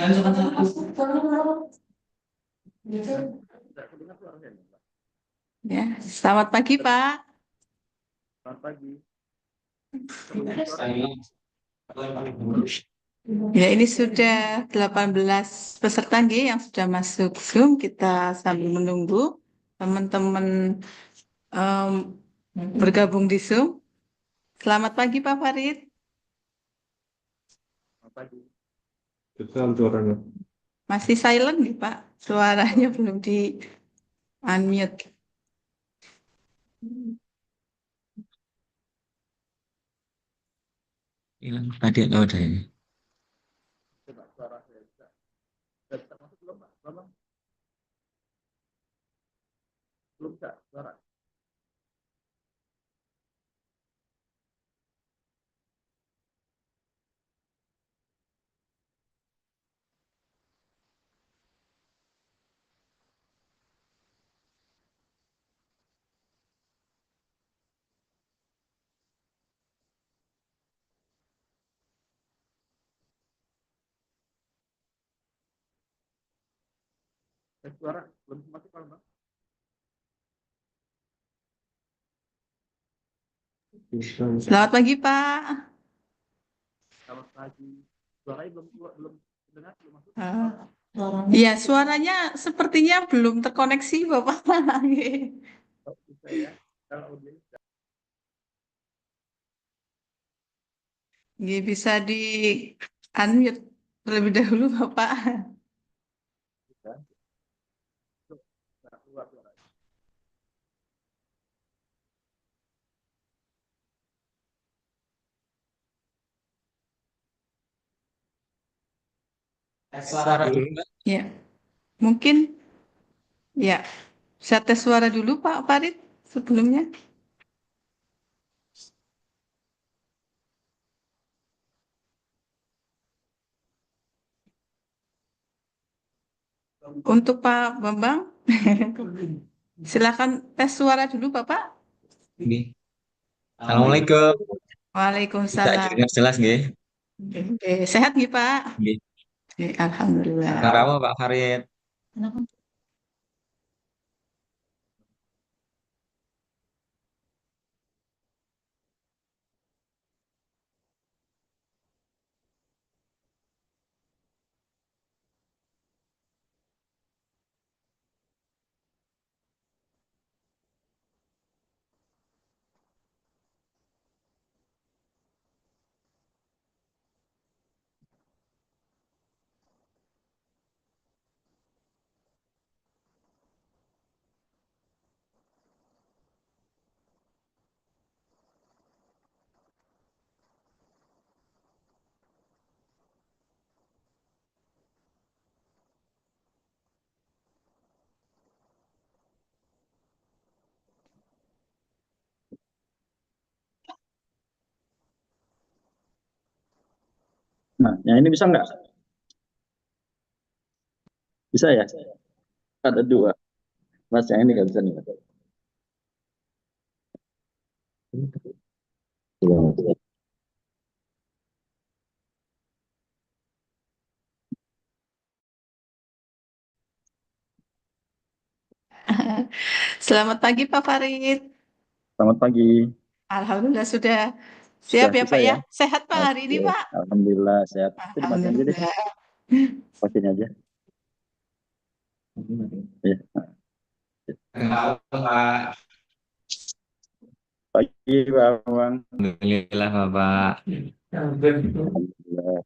Ya, selamat pagi, Pak. Selamat pagi. Ya, ini sudah 18 peserta G yang sudah masuk Zoom. Kita sambil menunggu teman-teman em, bergabung di Zoom. Selamat pagi, Pak Farid. Selamat pagi. Betul suaranya. Masih silent nih, Pak. Suaranya belum di unmute. Hilang tadi atau udah ini? Coba suara saya bisa. Sudah bisa masuk belum, Pak? Belum. Belum bisa suara. Suara belum masuk kalau Bang. Selamat pagi, Pak. Selamat pagi. Suaranya belum dengar, belum masuk. Iya, suaranya sepertinya belum terkoneksi, Bapak. Oh, bisa ya. Kalau audio bisa. Nggih, bisa di unmute terlebih dahulu, Bapak. Bisa. Tuh, nah, keluar suaranya. Suara dulu, Mbak. Ya, mungkin ya. Saya tes suara dulu, Pak Farid, sebelumnya. Untuk Pak Bambang, silakan tes suara dulu, Bapak. Nggih. Assalamualaikum. Bisa Waalaikumsalam. dengar jelas nggih? Oke, sehat nih, Pak? Nggih. Oke, Alhamdulillah. Kenapa Pak Farid? Nah, yang ini bisa nggak? Bisa ya? Ada dua. Mas, yang ini nggak bisa nih. Dua. Selamat pagi, Pak Farid. Selamat pagi. Alhamdulillah sudah siap Sudah ya, bisa Pak ya? ya? Sehat, Pak, hari ini, Oke. Pak? Alhamdulillah sehat. Itu dimatiin aja deh. Alhamdulillah. Matiin aja. Ya. Kenapa Pak? Pagi, Bang. Alhamdulillah Bapak. Alhamdulillah.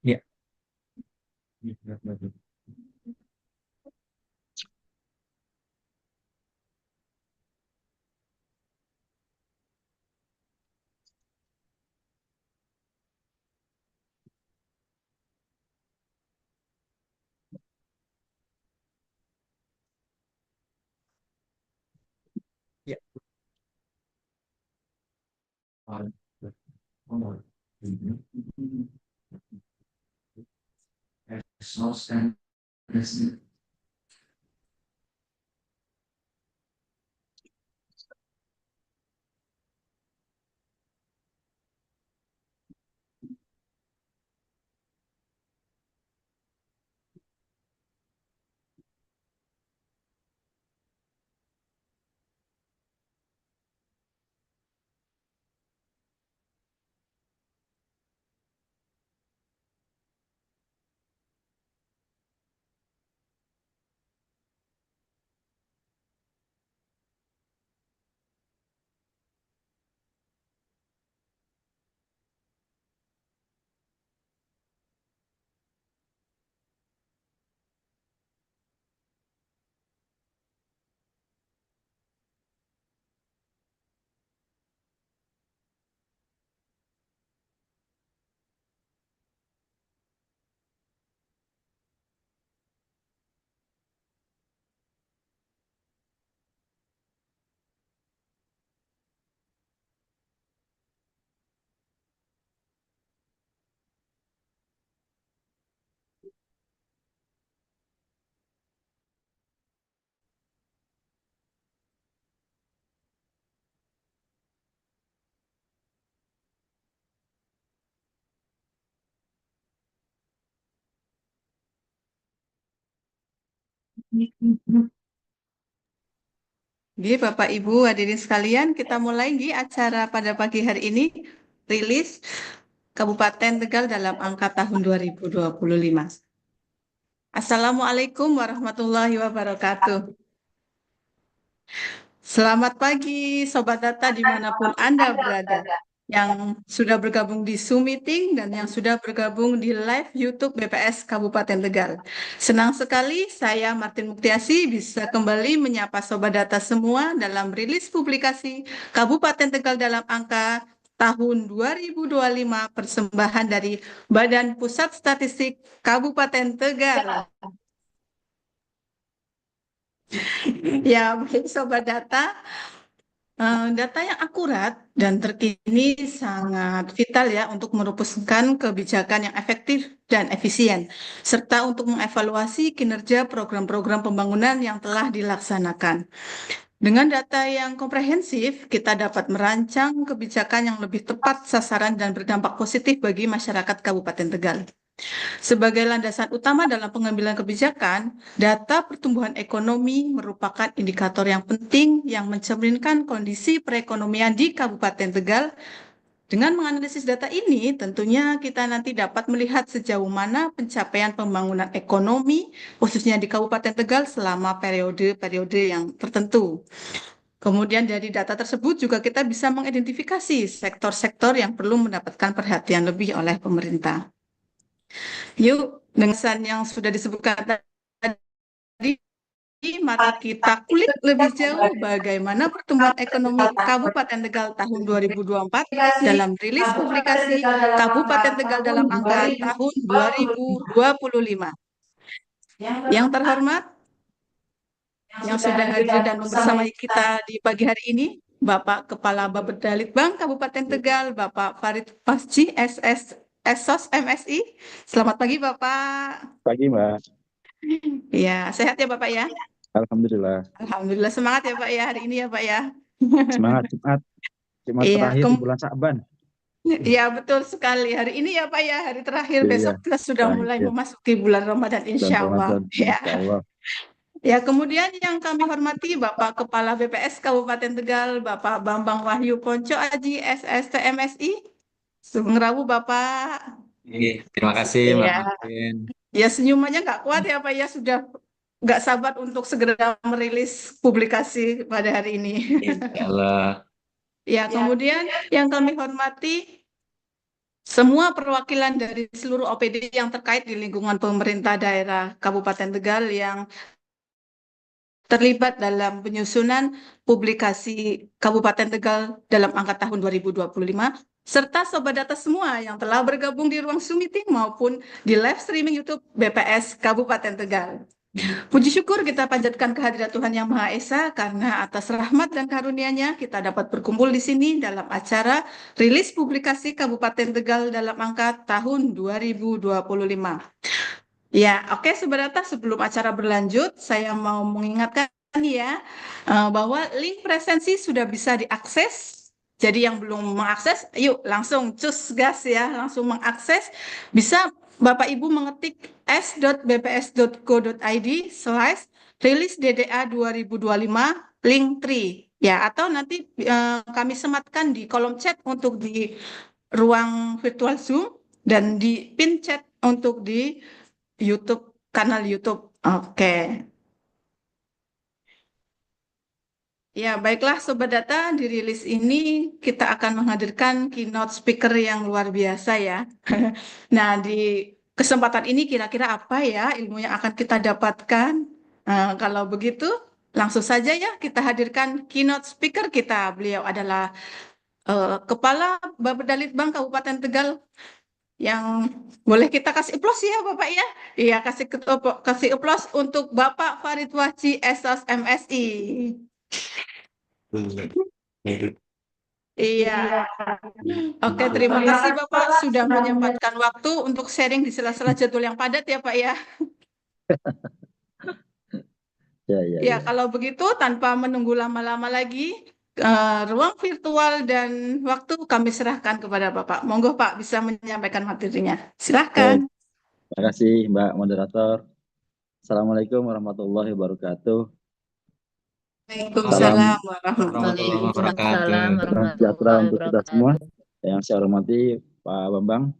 Ya. Ya. Oke, Bapak Ibu hadirin sekalian, kita mulai acara pada pagi hari ini, rilis Kabupaten Tegal dalam angka tahun 2025. Assalamualaikum warahmatullahi wabarakatuh. Selamat pagi, Sobat Data dimanapun Anda berada, yang sudah bergabung di Zoom Meeting dan yang sudah bergabung di live YouTube BPS Kabupaten Tegal. Senang sekali saya Martin Muktiasi bisa kembali menyapa Sobat Data semua dalam rilis publikasi Kabupaten Tegal dalam angka tahun 2025 persembahan dari Badan Pusat Statistik Kabupaten Tegal. Ya, baik Sobat Data. Data yang akurat dan terkini sangat vital ya untuk merumuskan kebijakan yang efektif dan efisien, serta untuk mengevaluasi kinerja program-program pembangunan yang telah dilaksanakan. Dengan data yang komprehensif, kita dapat merancang kebijakan yang lebih tepat sasaran dan berdampak positif bagi masyarakat Kabupaten Tegal. Sebagai landasan utama dalam pengambilan kebijakan, data pertumbuhan ekonomi merupakan indikator yang penting yang mencerminkan kondisi perekonomian di Kabupaten Tegal. Dengan menganalisis data ini, tentunya kita nanti dapat melihat sejauh mana pencapaian pembangunan ekonomi, khususnya di Kabupaten Tegal selama periode-periode yang tertentu. Kemudian dari data tersebut juga kita bisa mengidentifikasi sektor-sektor yang perlu mendapatkan perhatian lebih oleh pemerintah. Yuk, dengan yang sudah disebutkan tadi, mari kita kulik lebih jauh bagaimana pertumbuhan ekonomi Kabupaten Tegal tahun 2024 dalam rilis publikasi Kabupaten Tegal dalam angka tahun 2025. Yang terhormat, yang sudah hadir dan bersama kita di pagi hari ini, Bapak Kepala Bapedalitbang Kabupaten Tegal, Bapak Farid Pasci, SOS MSI. Selamat pagi, Bapak. Pagi, Mbak. Ya, sehat ya Bapak ya? Alhamdulillah. Alhamdulillah, semangat ya Pak ya hari ini ya Pak ya. Semangat Jumat. Jumat Iya, terakhir di bulan Sa'ban. Iya betul sekali. Hari ini ya Pak ya, hari terakhir. Iya, Besok kita sudah mulai terakhir. memasuki bulan Ramadan Bulan insya Allah. Ramadan, Ya. Insya Allah. Ya, kemudian yang kami hormati Bapak Kepala BPS Kabupaten Tegal, Bapak Bambang Wahyu Ponco Aji SSTMSI. Sugeng Rawu Bapak. Terima kasih Mbak Ya. Martin. Ya senyumannya nggak kuat ya Pak ya, sudah nggak sabar untuk segera merilis publikasi pada hari ini. Insya Allah. Ya, kemudian yang kami hormati semua perwakilan dari seluruh OPD yang terkait di lingkungan pemerintah daerah Kabupaten Tegal yang terlibat dalam penyusunan publikasi Kabupaten Tegal dalam angka tahun 2025, serta Sobat Data semua yang telah bergabung di ruang Zoom Meeting maupun di live streaming YouTube BPS Kabupaten Tegal. Puji syukur kita panjatkan kehadirat Tuhan Yang Maha Esa karena atas rahmat dan karunia-Nya kita dapat berkumpul di sini dalam acara rilis publikasi Kabupaten Tegal dalam angka tahun 2025. Ya, oke Sobat sebelum acara berlanjut, saya mau mengingatkan ya bahwa link presensi sudah bisa diakses. Jadi yang belum mengakses, yuk langsung cus gas ya, langsung mengakses. Bisa Bapak Ibu mengetik s.bps.go.id/rilis DDA 2025 link 3 ya, atau nanti kami sematkan di kolom chat untuk di ruang virtual Zoom dan di pin chat untuk di YouTube, kanal YouTube. Oke. Ya, baiklah Sobat Data, di rilis ini kita akan menghadirkan keynote speaker yang luar biasa ya. Nah, di kesempatan ini kira-kira apa ya ilmu yang akan kita dapatkan? Kalau begitu, langsung saja ya kita hadirkan keynote speaker kita. Beliau adalah Kepala Bapedalitbang Kabupaten Tegal yang boleh kita kasih aplaus ya Bapak ya. Iya, kasih aplaus untuk Bapak Farid Waci SOS MSI. Iya. Oke, terima kasih Bapak sudah menyempatkan waktu untuk sharing di sela-sela jadwal yang padat ya Pak ya. Ya, kalau begitu tanpa menunggu lama-lama lagi, ruang virtual dan waktu kami serahkan kepada Bapak. Monggo Pak bisa menyampaikan materinya. Silahkan. Terima kasih Mbak Moderator. Assalamualaikum warahmatullahi wabarakatuh. Waalaikumsalam warahmatullahi wabarakatuh. Salam sejahtera untuk kita semua. Yang saya hormati Pak Bambang,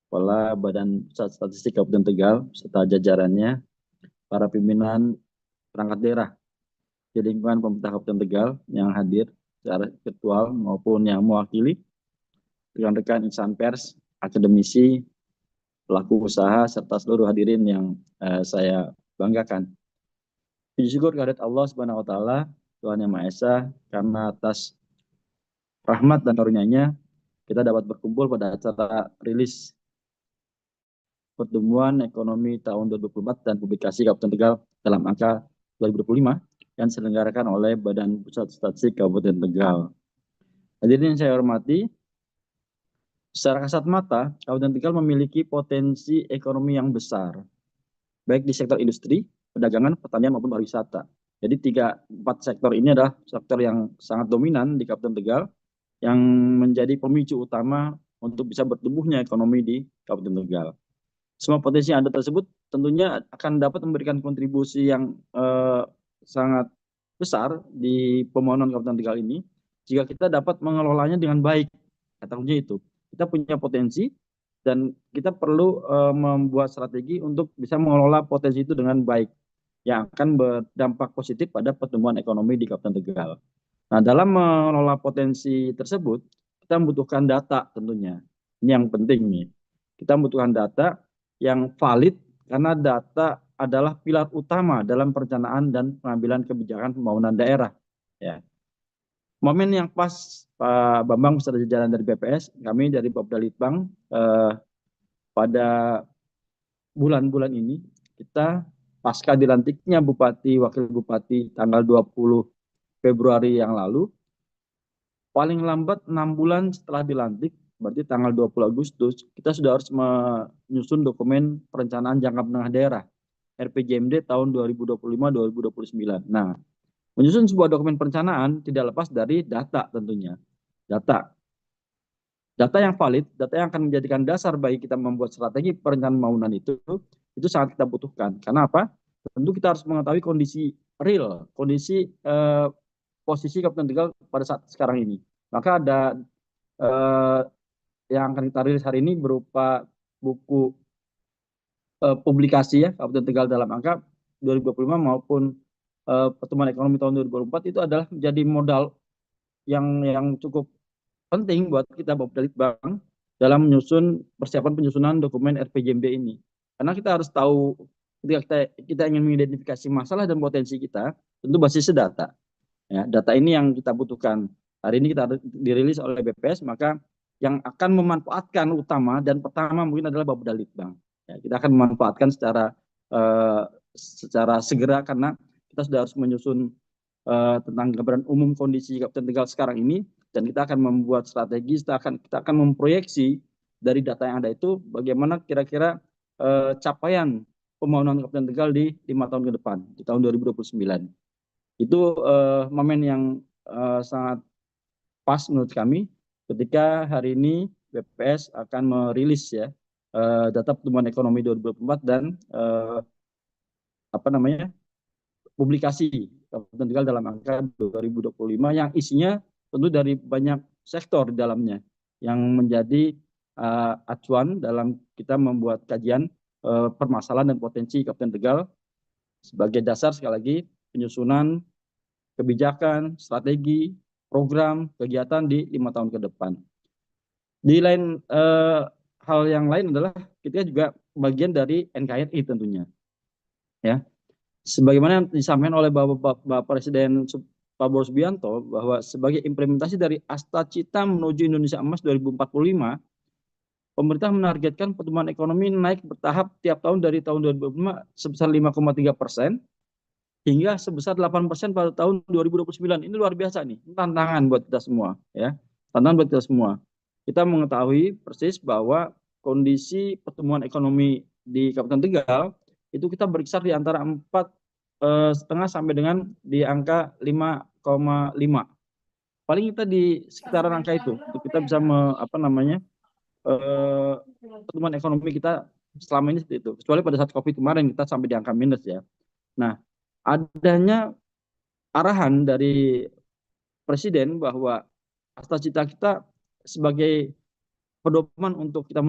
Kepala Badan Pusat Statistik Kabupaten Tegal, serta jajarannya, para pimpinan perangkat daerah di lingkungan pemerintah Kabupaten Tegal yang hadir secara virtual maupun yang mewakili, rekan-rekan insan pers, akademisi, pelaku usaha, serta seluruh hadirin yang saya banggakan. Puji syukur kehadirat Allah Subhanahu wa Ta'ala, Tuhan Yang Maha Esa, karena atas rahmat dan karunia-Nya kita dapat berkumpul pada acara rilis pertumbuhan ekonomi tahun 2024 dan publikasi Kabupaten Tegal dalam angka 2025 yang diselenggarakan oleh Badan Pusat Statistik Kabupaten Tegal. Hadirin yang saya hormati, secara kasat mata, Kabupaten Tegal memiliki potensi ekonomi yang besar, baik di sektor industri, perdagangan, pertanian maupun pariwisata. Jadi 3-4 sektor ini adalah sektor yang sangat dominan di Kabupaten Tegal yang menjadi pemicu utama untuk bisa bertumbuhnya ekonomi di Kabupaten Tegal. Semua potensi yang ada tersebut tentunya akan dapat memberikan kontribusi yang sangat besar di pembangunan Kabupaten Tegal ini jika kita dapat mengelolanya dengan baik. Kata kuncinya itu, kita punya potensi dan kita perlu membuat strategi untuk bisa mengelola potensi itu dengan baik yang akan berdampak positif pada pertumbuhan ekonomi di Kabupaten Tegal. Nah, dalam mengelola potensi tersebut, kita membutuhkan data tentunya. Ini yang penting nih. Kita membutuhkan data yang valid karena data adalah pilar utama dalam perencanaan dan pengambilan kebijakan pembangunan daerah. Ya. Momen yang pas Pak Bambang beserta jajaran dari BPS, kami dari Bapedalitbang pada bulan-bulan ini kita pasca dilantiknya Bupati Wakil Bupati tanggal 20 Februari yang lalu, paling lambat 6 bulan setelah dilantik, berarti tanggal 20 Agustus, kita sudah harus menyusun dokumen perencanaan jangka menengah daerah, RPJMD tahun 2025-2029. Nah, menyusun sebuah dokumen perencanaan tidak lepas dari data tentunya. Data yang valid, data yang akan menjadikan dasar bagi kita membuat strategi perencanaan pembangunan itu sangat kita butuhkan. Karena apa? Tentu kita harus mengetahui kondisi real, kondisi posisi Kabupaten Tegal pada saat sekarang ini. Maka ada yang akan kita rilis hari ini berupa buku publikasi ya Kabupaten Tegal dalam angka 2025 maupun pertumbuhan ekonomi tahun 2024 itu adalah menjadi modal yang cukup penting buat kita Bapedalitbang dalam menyusun persiapan penyusunan dokumen RPJMD ini. Karena kita harus tahu ketika kita ingin mengidentifikasi masalah dan potensi kita, tentu basisnya data. Ya, data ini yang kita butuhkan. Hari ini kita dirilis oleh BPS, maka yang akan memanfaatkan utama dan pertama mungkin adalah Bapedalitbang. Ya, kita akan memanfaatkan secara secara segera karena kita sudah harus menyusun tentang gambaran umum kondisi Kabupaten Tegal sekarang ini, dan kita akan membuat strategi, kita akan memproyeksi dari data yang ada itu bagaimana kira-kira capaian pembangunan Kabupaten Tegal di 5 tahun ke depan di tahun 2029. Itu momen yang sangat pas menurut kami ketika hari ini BPS akan merilis ya data pertumbuhan ekonomi 2024 dan publikasi Kabupaten Tegal dalam angka 2025 yang isinya tentu dari banyak sektor di dalamnya yang menjadi acuan dalam kita membuat kajian permasalahan dan potensi Kabupaten Tegal sebagai dasar sekali lagi penyusunan kebijakan, strategi, program, kegiatan di 5 tahun ke depan. Di lain hal yang lain adalah kita juga bagian dari NKRI tentunya. Ya. Sebagaimana yang disampaikan oleh Bapak Presiden Prabowo Subianto bahwa sebagai implementasi dari Asta Cita menuju Indonesia Emas 2045, pemerintah menargetkan pertumbuhan ekonomi naik bertahap tiap tahun dari tahun 2025 sebesar 5,3% hingga sebesar 8% pada tahun 2029. Ini luar biasa nih, tantangan buat kita semua ya. Tantangan buat kita semua. Kita mengetahui persis bahwa kondisi pertumbuhan ekonomi di Kabupaten Tegal itu kita berkisar di antara 4,5 sampai dengan di angka 5,5. Paling kita di sekitaran angka itu untuk kita bisa pertumbuhan ekonomi kita selama ini seperti itu. Kecuali pada saat Covid kemarin kita sampai di angka minus ya. Nah, adanya arahan dari Presiden bahwa Asta Cita kita sebagai pedoman untuk kita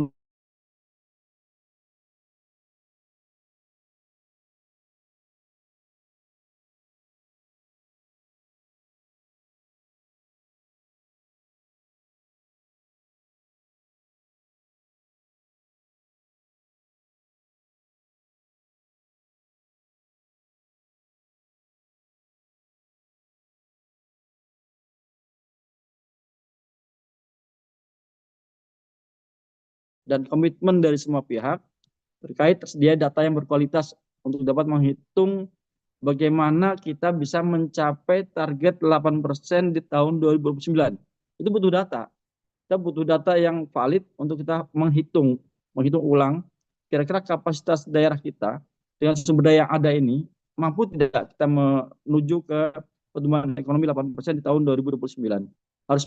dan komitmen dari semua pihak terkait tersedia data yang berkualitas untuk dapat menghitung bagaimana kita bisa mencapai target 8% di tahun 2029. Itu butuh data. Kita butuh data yang valid untuk kita menghitung ulang kira-kira kapasitas daerah kita dengan sumber daya yang ada ini mampu tidak kita menuju ke pertumbuhan ekonomi 8% di tahun 2029. Harus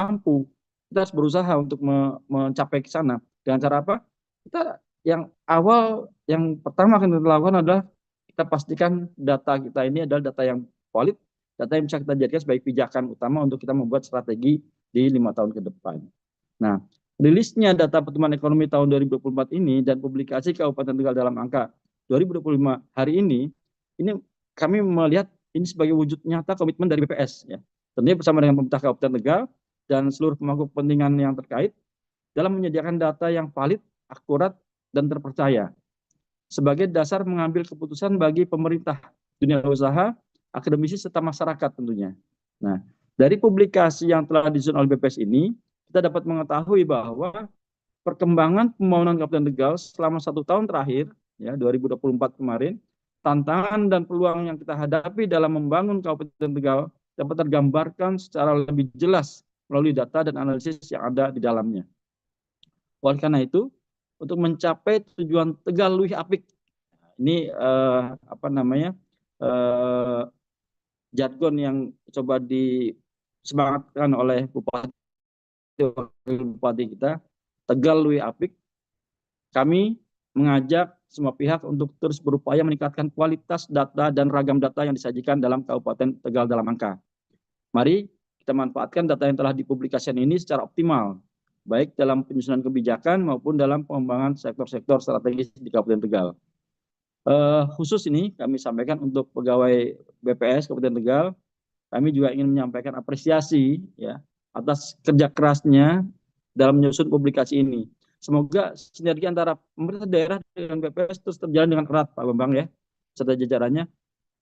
mampu. Kita harus berusaha untuk mencapai ke sana. Dengan cara apa? Kita yang pertama akan kita lakukan adalah kita pastikan data kita ini adalah data yang valid, data yang bisa kita jadikan sebagai pijakan utama untuk kita membuat strategi di 5 tahun ke depan. Nah, rilisnya data pertumbuhan ekonomi tahun 2024 ini dan publikasi Kabupaten Tegal dalam angka 2025 hari ini kami melihat ini sebagai wujud nyata komitmen dari BPS ya. Tentunya bersama dengan pemerintah Kabupaten Tegal dan seluruh pemangku kepentingan yang terkait dalam menyediakan data yang valid, akurat, dan terpercaya sebagai dasar mengambil keputusan bagi pemerintah, dunia usaha, akademisi, serta masyarakat tentunya. Nah, dari publikasi yang telah disusun oleh BPS ini, kita dapat mengetahui bahwa perkembangan pembangunan Kabupaten Tegal selama 1 tahun terakhir, ya 2024 kemarin, tantangan dan peluang yang kita hadapi dalam membangun Kabupaten Tegal dapat tergambarkan secara lebih jelas melalui data dan analisis yang ada di dalamnya. Oleh karena itu, untuk mencapai tujuan Tegal luwih apik, ini jargon yang coba disemangatkan oleh bupati kita, Tegal luwih apik. Kami mengajak semua pihak untuk terus berupaya meningkatkan kualitas data dan ragam data yang disajikan dalam Kabupaten Tegal dalam angka. Mari kita manfaatkan data yang telah dipublikasikan ini secara optimal, baik dalam penyusunan kebijakan maupun dalam pengembangan sektor-sektor strategis di Kabupaten Tegal. Khusus ini kami sampaikan untuk pegawai BPS Kabupaten Tegal, kami juga ingin menyampaikan apresiasi ya atas kerja kerasnya dalam menyusun publikasi ini. Semoga sinergi antara pemerintah daerah dengan BPS terus terjalan dengan erat, Pak Bambang ya, serta jajarannya,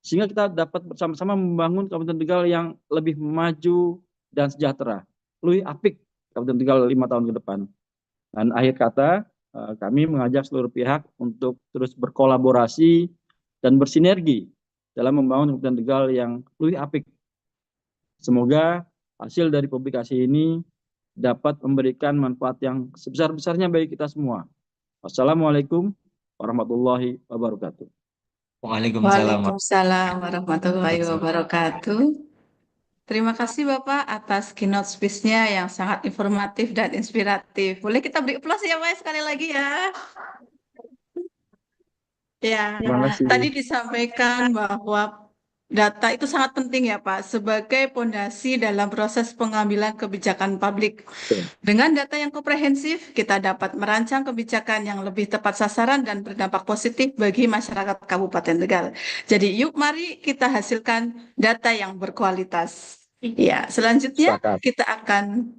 sehingga kita dapat bersama-sama membangun Kabupaten Tegal yang lebih maju dan sejahtera, lebih apik Kabupaten Tegal 5 tahun ke depan. Dan akhir kata, kami mengajak seluruh pihak untuk terus berkolaborasi dan bersinergi dalam membangun Kabupaten Tegal yang lebih apik. Semoga hasil dari publikasi ini dapat memberikan manfaat yang sebesar-besarnya bagi kita semua. Wassalamualaikum warahmatullahi wabarakatuh. Waalaikumsalam. Waalaikumsalam warahmatullahi wabarakatuh. Terima kasih Bapak atas keynote speech-nya yang sangat informatif dan inspiratif. Boleh kita beri aplaus ya Pak sekali lagi ya. Ya, Terima kasih. tadi disampaikan bahwa data itu sangat penting ya Pak sebagai pondasi dalam proses pengambilan kebijakan publik. Dengan data yang komprehensif, kita dapat merancang kebijakan yang lebih tepat sasaran dan berdampak positif bagi masyarakat Kabupaten Tegal. Jadi yuk mari kita hasilkan data yang berkualitas. Ya, selanjutnya Sepakat. kita akan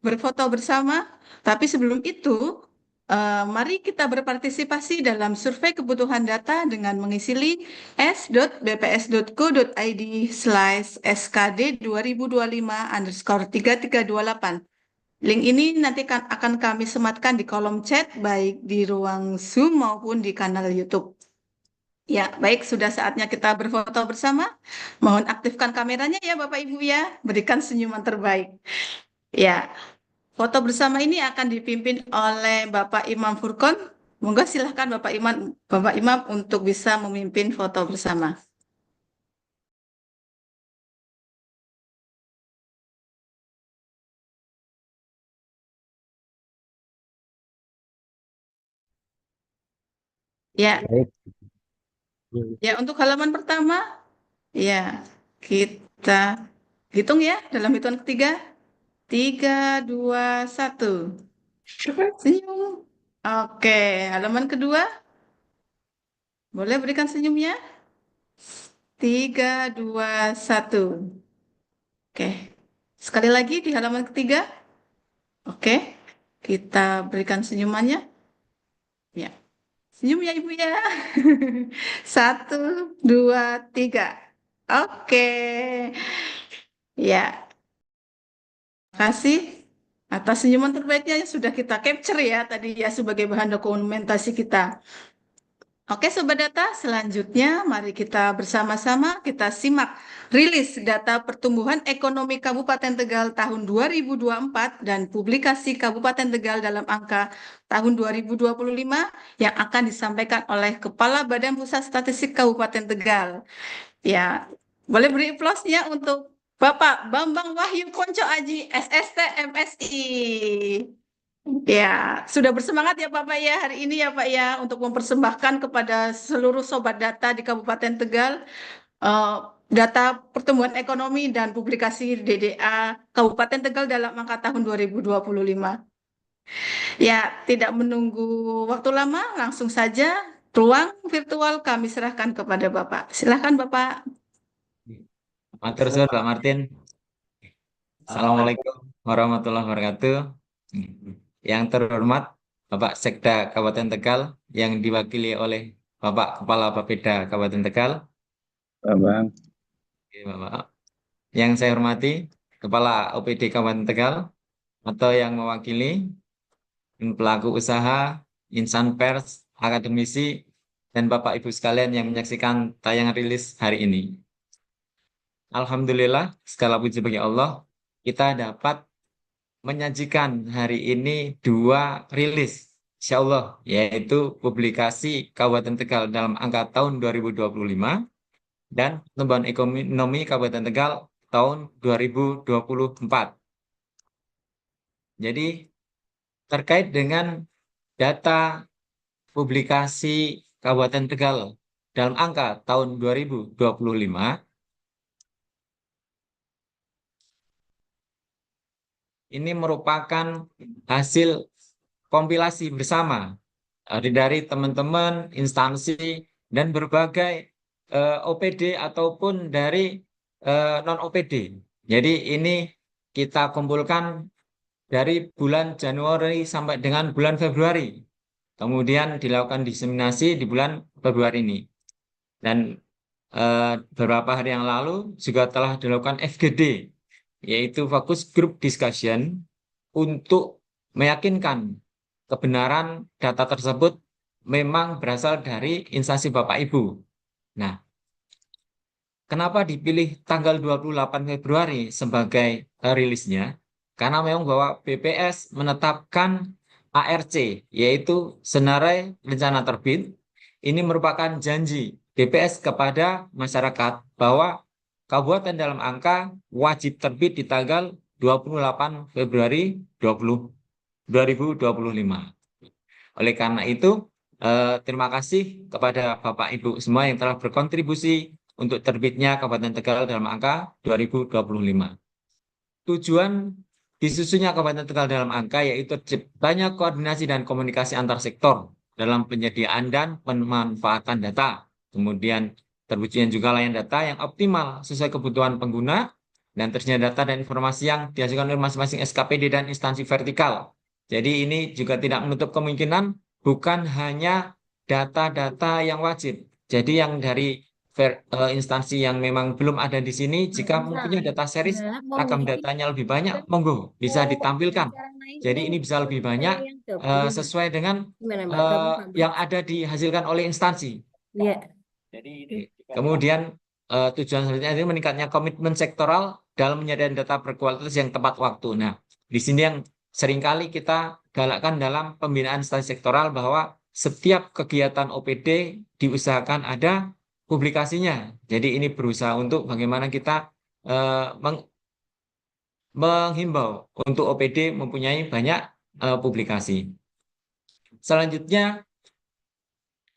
berfoto bersama, tapi sebelum itu mari kita berpartisipasi dalam survei kebutuhan data dengan mengisi link s.bps.go.id/skd2025_3328. Link ini nanti akan kami sematkan di kolom chat baik di ruang Zoom maupun di kanal YouTube. Ya, baik, sudah saatnya kita berfoto bersama. Mohon aktifkan kameranya ya Bapak Ibu ya, berikan senyuman terbaik. Ya, foto bersama ini akan dipimpin oleh Bapak Imam Furkon. Monggo silahkan Bapak Imam untuk bisa memimpin foto bersama. Ya, ya untuk halaman pertama, ya kita hitung ya dalam hitungan ketiga. 3, 2, 1. Senyum. Oke, halaman kedua. Boleh berikan senyumnya? 3, 2, 1. Oke. Sekali lagi di halaman ketiga. Oke. Kita berikan senyumannya. Ya. Senyum ya Ibu ya. 1, 2, 3. Oke. Ya. Terima kasih atas senyuman terbaiknya yang sudah kita capture ya tadi ya sebagai bahan dokumentasi kita. Oke Sobat Data, selanjutnya mari kita bersama-sama kita simak rilis data pertumbuhan ekonomi Kabupaten Tegal tahun 2024 dan publikasi Kabupaten Tegal dalam angka tahun 2025 yang akan disampaikan oleh Kepala Badan Pusat Statistik Kabupaten Tegal. Ya, boleh beri aplausnya untuk Bapak Bambang Wahyu Konco Aji, SST MSI. Ya, sudah bersemangat ya Bapak ya hari ini ya Pak ya untuk mempersembahkan kepada seluruh sobat data di Kabupaten Tegal data pertumbuhan ekonomi dan publikasi DDA Kabupaten Tegal dalam angka tahun 2025. Ya, tidak menunggu waktu lama, langsung saja ruang virtual kami serahkan kepada Bapak. Silakan Bapak. Matur suwun Pak Martin. Assalamualaikum warahmatullahi wabarakatuh. Yang terhormat Bapak Sekda Kabupaten Tegal yang diwakili oleh Bapak Kepala Bapeda Kabupaten Tegal. Bang. Oke, Bapak. Yang saya hormati Kepala OPD Kabupaten Tegal atau yang mewakili pelaku usaha, insan pers, akademisi, dan Bapak Ibu sekalian yang menyaksikan tayangan rilis hari ini. Alhamdulillah, segala puji bagi Allah, kita dapat menyajikan hari ini 2 rilis, insya Allah, yaitu publikasi Kabupaten Tegal dalam angka tahun 2025 dan pertumbuhan ekonomi Kabupaten Tegal tahun 2024. Jadi, terkait dengan data publikasi Kabupaten Tegal dalam angka tahun 2025, ini merupakan hasil kompilasi bersama dari teman-teman, instansi, dan berbagai OPD ataupun dari non-OPD. Jadi ini kita kumpulkan dari bulan Januari sampai dengan bulan Februari. Kemudian dilakukan diseminasi di bulan Februari ini. Dan beberapa hari yang lalu juga telah dilakukan FGD, yaitu Focus Group Discussion, untuk meyakinkan kebenaran data tersebut memang berasal dari instansi Bapak Ibu. Nah, kenapa dipilih tanggal 28 Februari sebagai rilisnya? Karena memang bahwa BPS menetapkan ARC, yaitu Senarai Rencana Terbit. Ini merupakan janji BPS kepada masyarakat bahwa Kabupaten Dalam Angka wajib terbit di tanggal 28 Februari 2025. Oleh karena itu, terima kasih kepada Bapak Ibu semua yang telah berkontribusi untuk terbitnya Kabupaten Tegal dalam angka 2025. Tujuan disusunnya Kabupaten Tegal dalam angka yaitu terciptanya koordinasi dan komunikasi antar sektor dalam penyediaan dan pemanfaatan data. Kemudian terwujudnya juga layanan data yang optimal sesuai kebutuhan pengguna dan tersedia data dan informasi yang dihasilkan oleh masing-masing SKPD dan instansi vertikal. Jadi ini juga tidak menutup kemungkinan bukan hanya data-data yang wajib. Jadi yang dari instansi yang memang belum ada di sini, jika mempunyai data series, ragam datanya lebih banyak, monggo bisa ditampilkan. Jadi ini bisa lebih banyak sesuai dengan yang ada dihasilkan oleh instansi. Jadi kemudian tujuan selanjutnya ini meningkatnya komitmen sektoral dalam menyediakan data berkualitas yang tepat waktu. Nah, di sini yang seringkali kita galakkan dalam pembinaan instansi sektoral bahwa setiap kegiatan OPD diusahakan ada publikasinya. Jadi ini berusaha untuk bagaimana kita menghimbau untuk OPD mempunyai banyak publikasi. Selanjutnya,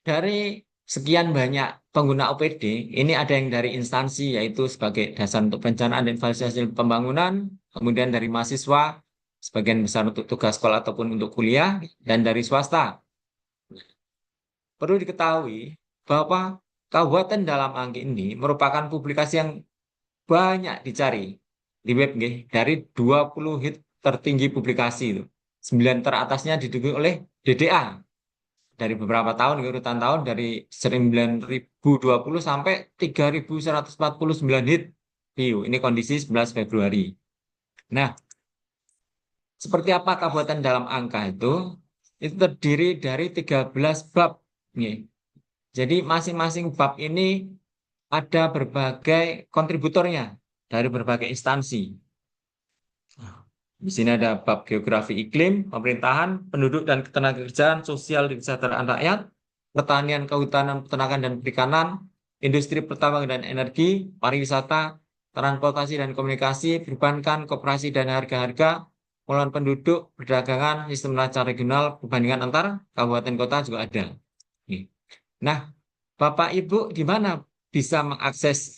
dari sekian banyak pengguna OPD, ini ada yang dari instansi, yaitu sebagai dasar untuk perencanaan dan evaluasi pembangunan, kemudian dari mahasiswa, sebagian besar untuk tugas sekolah ataupun untuk kuliah, dan dari swasta. Perlu diketahui bahwa Kabupaten Dalam Angki ini merupakan publikasi yang banyak dicari di web, dari 20 hit tertinggi publikasi itu. 9 teratasnya didukung oleh DDA. Dari beberapa tahun, urutan tahun dari 9.020 sampai 3.149 hit view. Ini kondisi 11 Februari. Nah, seperti apa Kabupaten Dalam Angka itu? Itu terdiri dari 13 bab. Jadi masing-masing bab ini ada berbagai kontributornya dari berbagai instansi. Di sini ada bab geografi iklim, pemerintahan, penduduk dan ketenagakerjaan, sosial dan kesejahteraan rakyat, pertanian, kehutanan, peternakan dan perikanan, industri pertambangan dan energi, pariwisata, transportasi dan komunikasi, perbankan, koperasi dan harga-harga, pengelolaan penduduk, perdagangan, sistem neraca regional, perbandingan antar kabupaten kota juga ada. Nah, Bapak Ibu di mana bisa mengakses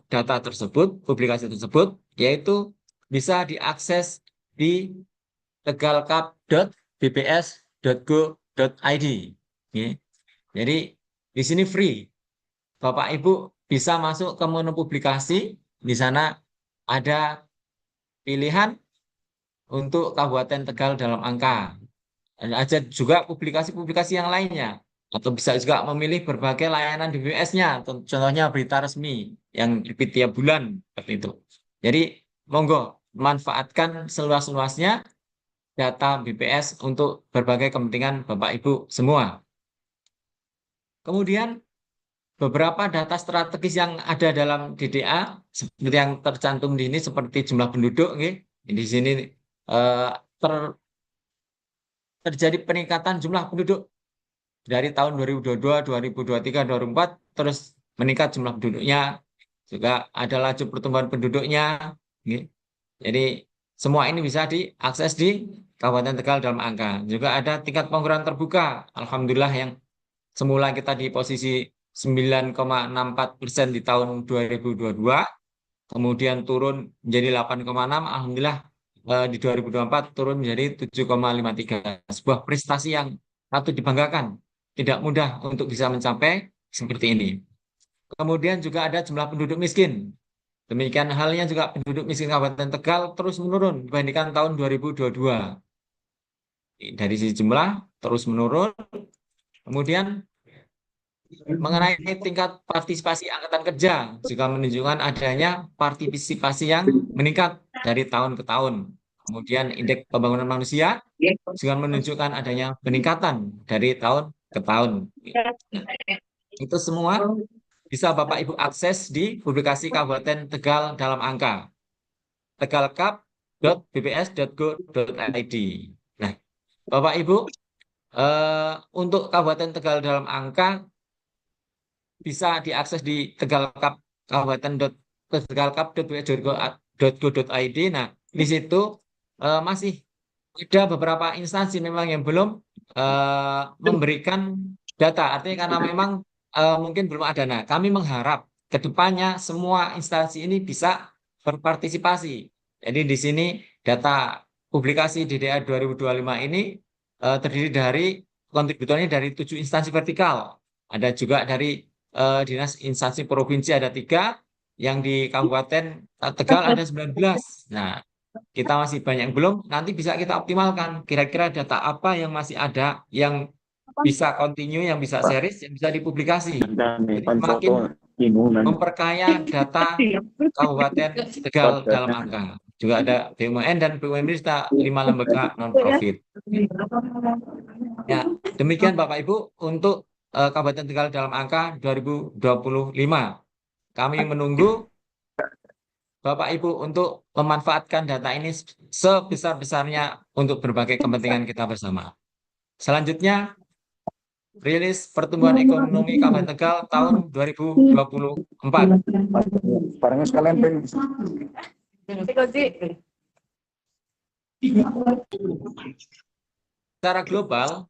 data tersebut, publikasi tersebut, yaitu bisa diakses di tegalkap.bps.go.id. Jadi di sini free. Bapak Ibu bisa masuk ke menu publikasi, di sana ada pilihan untuk Kabupaten Tegal dalam angka. Ada juga publikasi-publikasi yang lainnya. Atau bisa juga memilih berbagai layanan di BPS-nya, contohnya berita resmi yang terbit tiap bulan, seperti itu. Jadi, monggo manfaatkan seluas-luasnya data BPS untuk berbagai kepentingan Bapak Ibu semua. Kemudian, beberapa data strategis yang ada dalam DDA, seperti yang tercantum di ini, seperti jumlah penduduk, di sini terjadi peningkatan jumlah penduduk dari tahun 2022, 2023, 2024, terus meningkat jumlah penduduknya, juga ada laju pertumbuhan penduduknya. Jadi semua ini bisa diakses di Kabupaten Tegal dalam angka. Juga ada tingkat pengangguran terbuka. Alhamdulillah yang semula kita di posisi 9,64% di tahun 2022, kemudian turun menjadi 8,6, alhamdulillah di 2024 turun menjadi 7,53. Sebuah prestasi yang patut dibanggakan. Tidak mudah untuk bisa mencapai seperti ini. Kemudian juga ada jumlah penduduk miskin. Demikian halnya juga penduduk miskin Kabupaten Tegal terus menurun dibandingkan tahun 2022. Dari sisi jumlah terus menurun. Kemudian mengenai tingkat partisipasi angkatan kerja juga menunjukkan adanya partisipasi yang meningkat dari tahun ke tahun. Kemudian indeks pembangunan manusia juga menunjukkan adanya peningkatan dari tahun ke tahun. Itu semua bisa Bapak Ibu akses di publikasi Kabupaten Tegal dalam angka tegalkap.bps.go.id. Nah, Bapak Ibu, untuk Kabupaten Tegal dalam angka bisa diakses di tegalkap.bps.go.id. Nah, di situ masih ada beberapa instansi memang yang belum memberikan data. Artinya karena memang mungkin belum ada. Nah, kami mengharap ke depannya semua instansi ini bisa berpartisipasi. Jadi di sini data publikasi DDA 2025 ini terdiri dari kontributornya dari 7 instansi vertikal. Ada juga dari dinas instansi provinsi ada 3, yang di Kabupaten Tegal ada 19. Nah, kita masih banyak yang belum, nanti bisa kita optimalkan. Kira-kira data apa yang masih ada, yang bisa continue, yang bisa series, yang bisa dipublikasi. Jadi semakin memperkaya data Kabupaten Tegal dalam angka. Juga ada BUMN dan BUMN serta 5 lembaga non-profit. Ya, demikian Bapak Ibu untuk Kabupaten Tegal dalam angka 2025. Kami menunggu Bapak Ibu untuk memanfaatkan data ini sebesar-besarnya untuk berbagai kepentingan kita bersama. Selanjutnya, rilis pertumbuhan ekonomi Kabupaten Tegal tahun 2024. Barangnya sekalian peng. Secara global,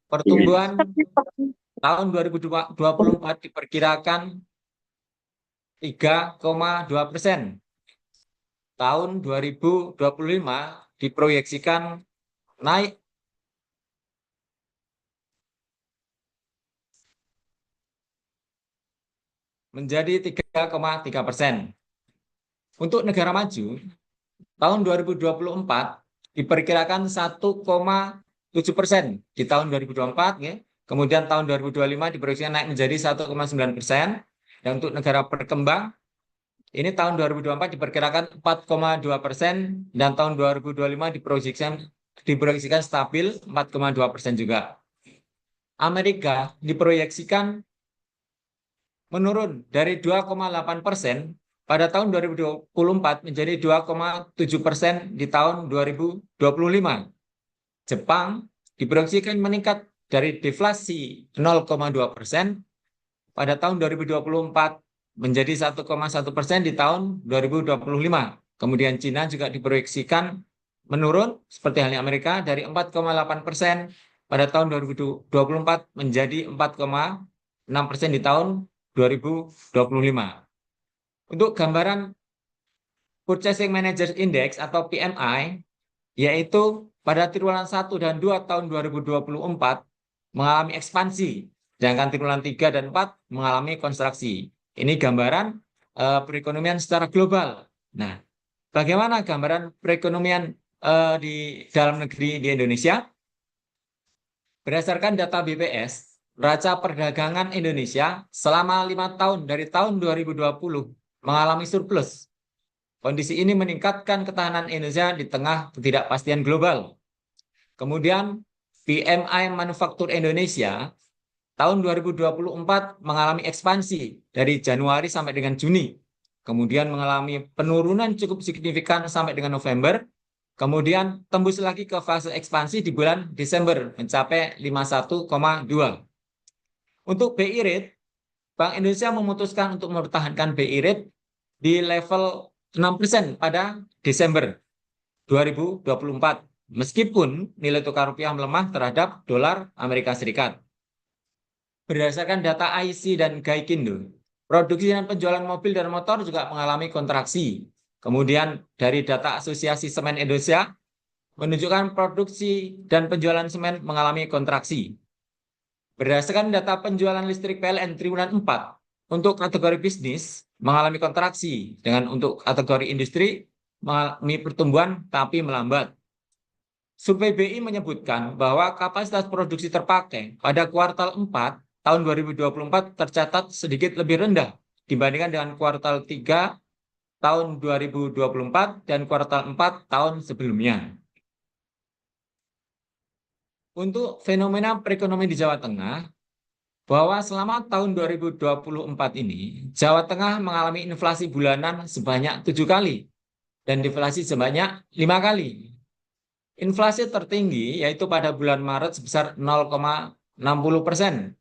pertumbuhan tahun 2024 diperkirakan 3,2%. Tahun 2025 diproyeksikan naik menjadi 3,3%. Untuk negara maju, tahun 2024 diperkirakan 1,7% di tahun 2024, ya. Kemudian tahun 2025 diproyeksikan naik menjadi 1,9%. Dan untuk negara berkembang, ini tahun 2024 diperkirakan 4,2%, dan tahun 2025 diproyeksikan stabil 4,2% juga. Amerika diproyeksikan menurun dari 2,8% pada tahun 2024 menjadi 2,7% di tahun 2025. Jepang diproyeksikan meningkat dari deflasi 0,2% pada tahun 2024 menjadi 1,1% di tahun 2025. Kemudian Cina juga diproyeksikan menurun seperti halnya Amerika dari 4,8% pada tahun 2024 menjadi 4,6% di tahun 2025. Untuk gambaran Purchasing Managers Index atau PMI, yaitu pada triwulan 1 dan 2 tahun 2024 mengalami ekspansi, sedangkan triwulan 3 dan 4 mengalami kontraksi. Ini gambaran perekonomian secara global. Nah, bagaimana gambaran perekonomian di dalam negeri di Indonesia? Berdasarkan data BPS, neraca perdagangan Indonesia selama 5 tahun dari tahun 2020 mengalami surplus. Kondisi ini meningkatkan ketahanan Indonesia di tengah ketidakpastian global. Kemudian PMI Manufaktur Indonesia tahun 2024 mengalami ekspansi dari Januari sampai dengan Juni. Kemudian mengalami penurunan cukup signifikan sampai dengan November. Kemudian tembus lagi ke fase ekspansi di bulan Desember mencapai 51,2. Untuk BI rate, Bank Indonesia memutuskan untuk mempertahankan BI rate di level 6% pada Desember 2024, meskipun nilai tukar rupiah melemah terhadap dolar Amerika Serikat. Berdasarkan data IC dan Gaikindo, produksi dan penjualan mobil dan motor juga mengalami kontraksi. Kemudian dari data Asosiasi Semen Indonesia menunjukkan produksi dan penjualan semen mengalami kontraksi. Berdasarkan data penjualan listrik PLN triwulan 4, untuk kategori bisnis mengalami kontraksi, dengan untuk kategori industri mengalami pertumbuhan tapi melambat. Survei BI menyebutkan bahwa kapasitas produksi terpakai pada kuartal 4 tahun 2024 tercatat sedikit lebih rendah dibandingkan dengan kuartal 3 tahun 2024 dan kuartal 4 tahun sebelumnya. Untuk fenomena perekonomian di Jawa Tengah, bahwa selama tahun 2024 ini, Jawa Tengah mengalami inflasi bulanan sebanyak 7 kali dan deflasi sebanyak 5 kali. Inflasi tertinggi yaitu pada bulan Maret sebesar 0,60%.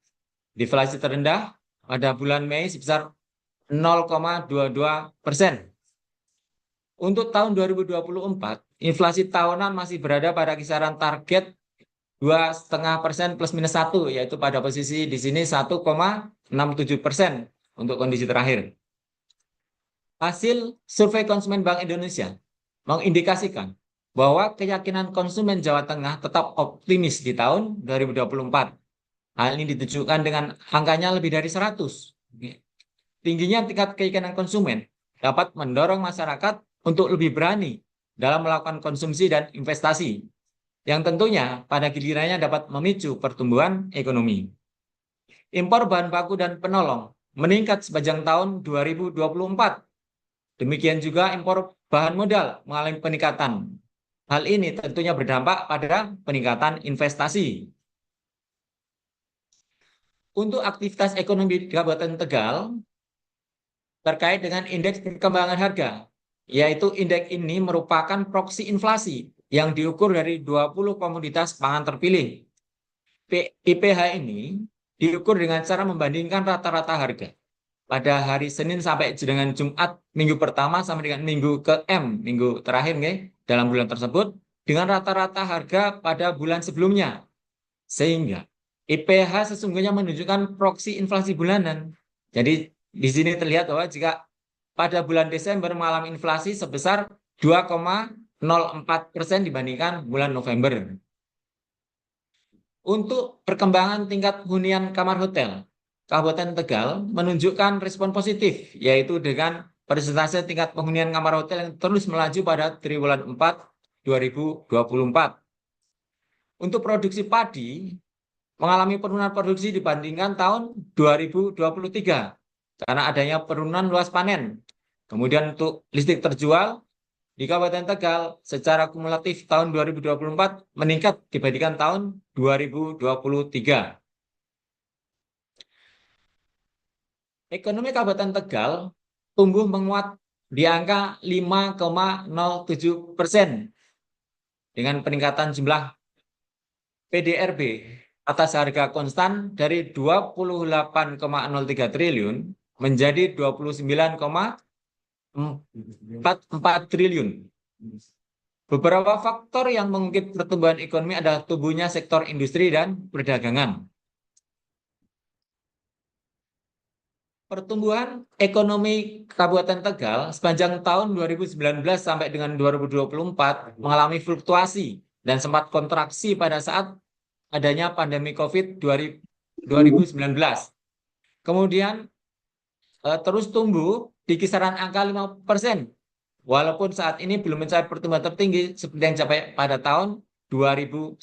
Deflasi terendah pada bulan Mei sebesar 0,22%. Untuk tahun 2024, inflasi tahunan masih berada pada kisaran target 2,5% plus minus 1, yaitu pada posisi di sini 1,67% untuk kondisi terakhir. Hasil survei konsumen Bank Indonesia mengindikasikan bahwa keyakinan konsumen Jawa Tengah tetap optimis di tahun 2024. Hal ini ditunjukkan dengan angkanya lebih dari 100. Tingginya tingkat keyakinan konsumen dapat mendorong masyarakat untuk lebih berani dalam melakukan konsumsi dan investasi, yang tentunya pada gilirannya dapat memicu pertumbuhan ekonomi. Impor bahan baku dan penolong meningkat sepanjang tahun 2024. Demikian juga impor bahan modal mengalami peningkatan. Hal ini tentunya berdampak pada peningkatan investasi. Untuk aktivitas ekonomi di Kabupaten Tegal terkait dengan indeks perkembangan harga, yaitu indeks ini merupakan proksi inflasi yang diukur dari 20 komoditas pangan terpilih. IPH ini diukur dengan cara membandingkan rata-rata harga pada hari Senin sampai dengan Jumat minggu pertama sampai dengan minggu ke-M, minggu terakhir dalam bulan tersebut, dengan rata-rata harga pada bulan sebelumnya. Sehingga IPH sesungguhnya menunjukkan proksi inflasi bulanan. Jadi di sini terlihat bahwa jika pada bulan Desember mengalami inflasi sebesar 2,04% dibandingkan bulan November. Untuk perkembangan tingkat hunian kamar hotel, Kabupaten Tegal menunjukkan respon positif, yaitu dengan persentase tingkat penghunian kamar hotel yang terus melaju pada triwulan 4 2024. Untuk produksi padi, mengalami penurunan produksi dibandingkan tahun 2023 karena adanya penurunan luas panen. Kemudian untuk listrik terjual di Kabupaten Tegal secara kumulatif tahun 2024 meningkat dibandingkan tahun 2023. Ekonomi Kabupaten Tegal tumbuh menguat di angka 5,07% dengan peningkatan jumlah PDRB atas harga konstan dari 28,03 triliun menjadi 29,44 triliun. Beberapa faktor yang mengungkit pertumbuhan ekonomi adalah tumbuhnya sektor industri dan perdagangan. Pertumbuhan ekonomi Kabupaten Tegal sepanjang tahun 2019 sampai dengan 2024 mengalami fluktuasi dan sempat kontraksi pada saat adanya pandemi COVID 2019. Kemudian terus tumbuh di kisaran angka 5%, walaupun saat ini belum mencapai pertumbuhan tertinggi seperti yang dicapai pada tahun 2019.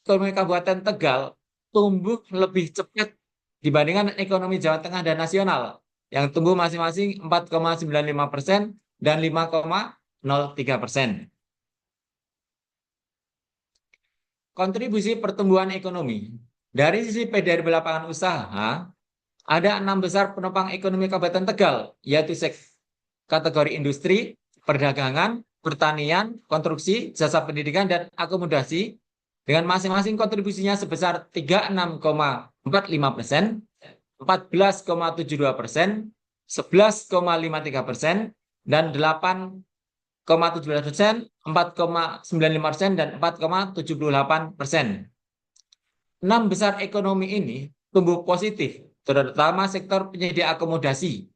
Ekonomi Kabupaten Tegal tumbuh lebih cepat dibandingkan ekonomi Jawa Tengah dan nasional, yang tumbuh masing-masing 4,95% dan 5,03%. Kontribusi pertumbuhan ekonomi. Dari sisi PDRB lapangan usaha, ada 6 besar penopang ekonomi Kabupaten Tegal, yaitu kategori industri, perdagangan, pertanian, konstruksi, jasa pendidikan, dan akomodasi, dengan masing-masing kontribusinya sebesar 36,45%, 14,72%, 11,53%, dan 8,17%, 4,95%, dan 4,78%. 6 besar ekonomi ini tumbuh positif, terutama sektor penyedia akomodasi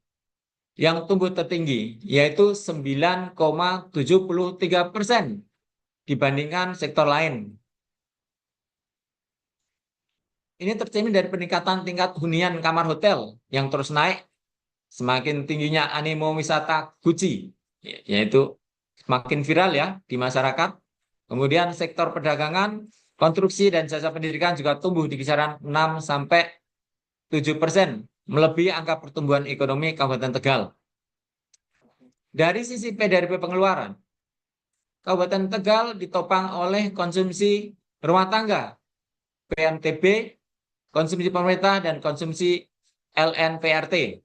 yang tumbuh tertinggi, yaitu 9,73% dibandingkan sektor lain. Ini tercermin dari peningkatan tingkat hunian kamar hotel yang terus naik, semakin tingginya animo wisata Guci, yaitu semakin viral ya di masyarakat. Kemudian sektor perdagangan, konstruksi, dan jasa pendidikan juga tumbuh di kisaran 6-7%, melebihi angka pertumbuhan ekonomi Kabupaten Tegal. Dari sisi PDRB pengeluaran, Kabupaten Tegal ditopang oleh konsumsi rumah tangga, PMTB, konsumsi pemerintah dan konsumsi LNPRT.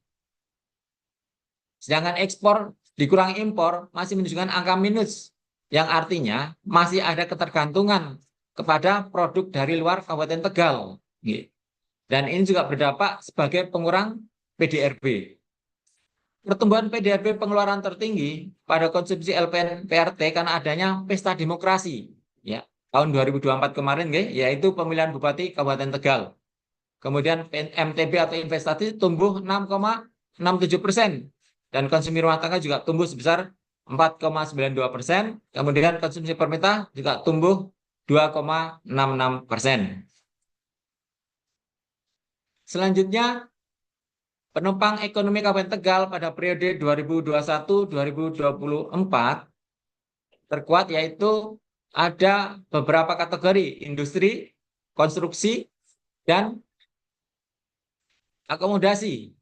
Sedangkan ekspor dikurangi impor masih menunjukkan angka minus, yang artinya masih ada ketergantungan kepada produk dari luar Kabupaten Tegal. Dan ini juga berdampak sebagai pengurang PDRB. Pertumbuhan PDRB pengeluaran tertinggi pada konsumsi LPNPRT karena adanya pesta demokrasi ya tahun 2024 kemarin yaitu pemilihan Bupati Kabupaten Tegal. Kemudian MTB atau investasi tumbuh 6,67% dan konsumsi rumah tangga juga tumbuh sebesar 4,92%. Kemudian konsumsi pemerintah juga tumbuh 2,66%. Selanjutnya, penopang ekonomi Kabupaten Tegal pada periode 2021-2024 terkuat yaitu ada beberapa kategori industri, konstruksi, dan akomodasi.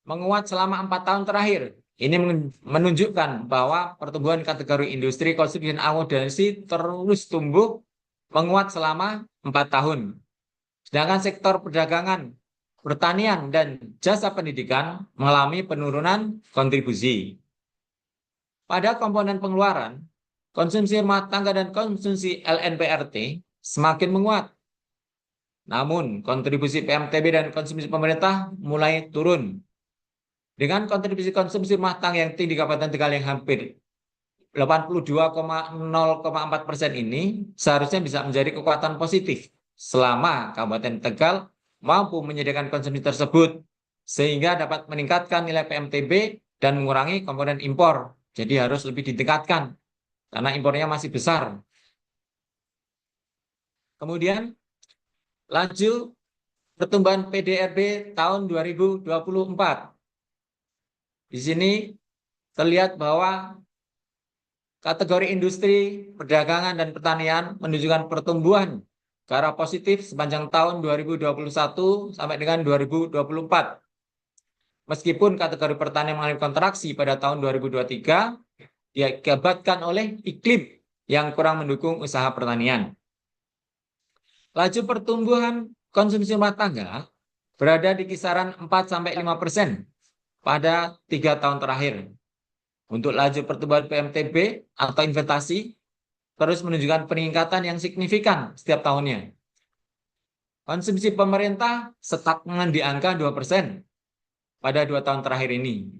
Menguat selama 4 tahun terakhir. Ini menunjukkan bahwa pertumbuhan kategori industri, konstruksi, dan akomodasi terus tumbuh menguat selama 4 tahun. Sedangkan sektor perdagangan, pertanian, dan jasa pendidikan mengalami penurunan kontribusi. Pada komponen pengeluaran, konsumsi rumah tangga dan konsumsi LNPRT semakin menguat. Namun, kontribusi PMTB dan konsumsi pemerintah mulai turun. Dengan kontribusi konsumsi rumah tangga yang tinggi di Kabupaten Tegal yang hampir 82,0,4% ini seharusnya bisa menjadi kekuatan positif selama Kabupaten Tegal mampu menyediakan konsumsi tersebut sehingga dapat meningkatkan nilai PMTB dan mengurangi komponen impor. Jadi harus lebih ditingkatkan karena impornya masih besar. Kemudian laju pertumbuhan PDRB tahun 2024. Di sini terlihat bahwa kategori industri, perdagangan, dan pertanian menunjukkan pertumbuhan ke arah positif sepanjang tahun 2021 sampai dengan 2024. Meskipun kategori pertanian mengalami kontraksi pada tahun 2023, diakibatkan oleh iklim yang kurang mendukung usaha pertanian. Laju pertumbuhan konsumsi rumah tangga berada di kisaran 4-5% pada 3 tahun terakhir. Untuk laju pertumbuhan PMTB atau investasi terus menunjukkan peningkatan yang signifikan setiap tahunnya. Konsumsi pemerintah stagnan di angka 2% pada 2 tahun terakhir ini.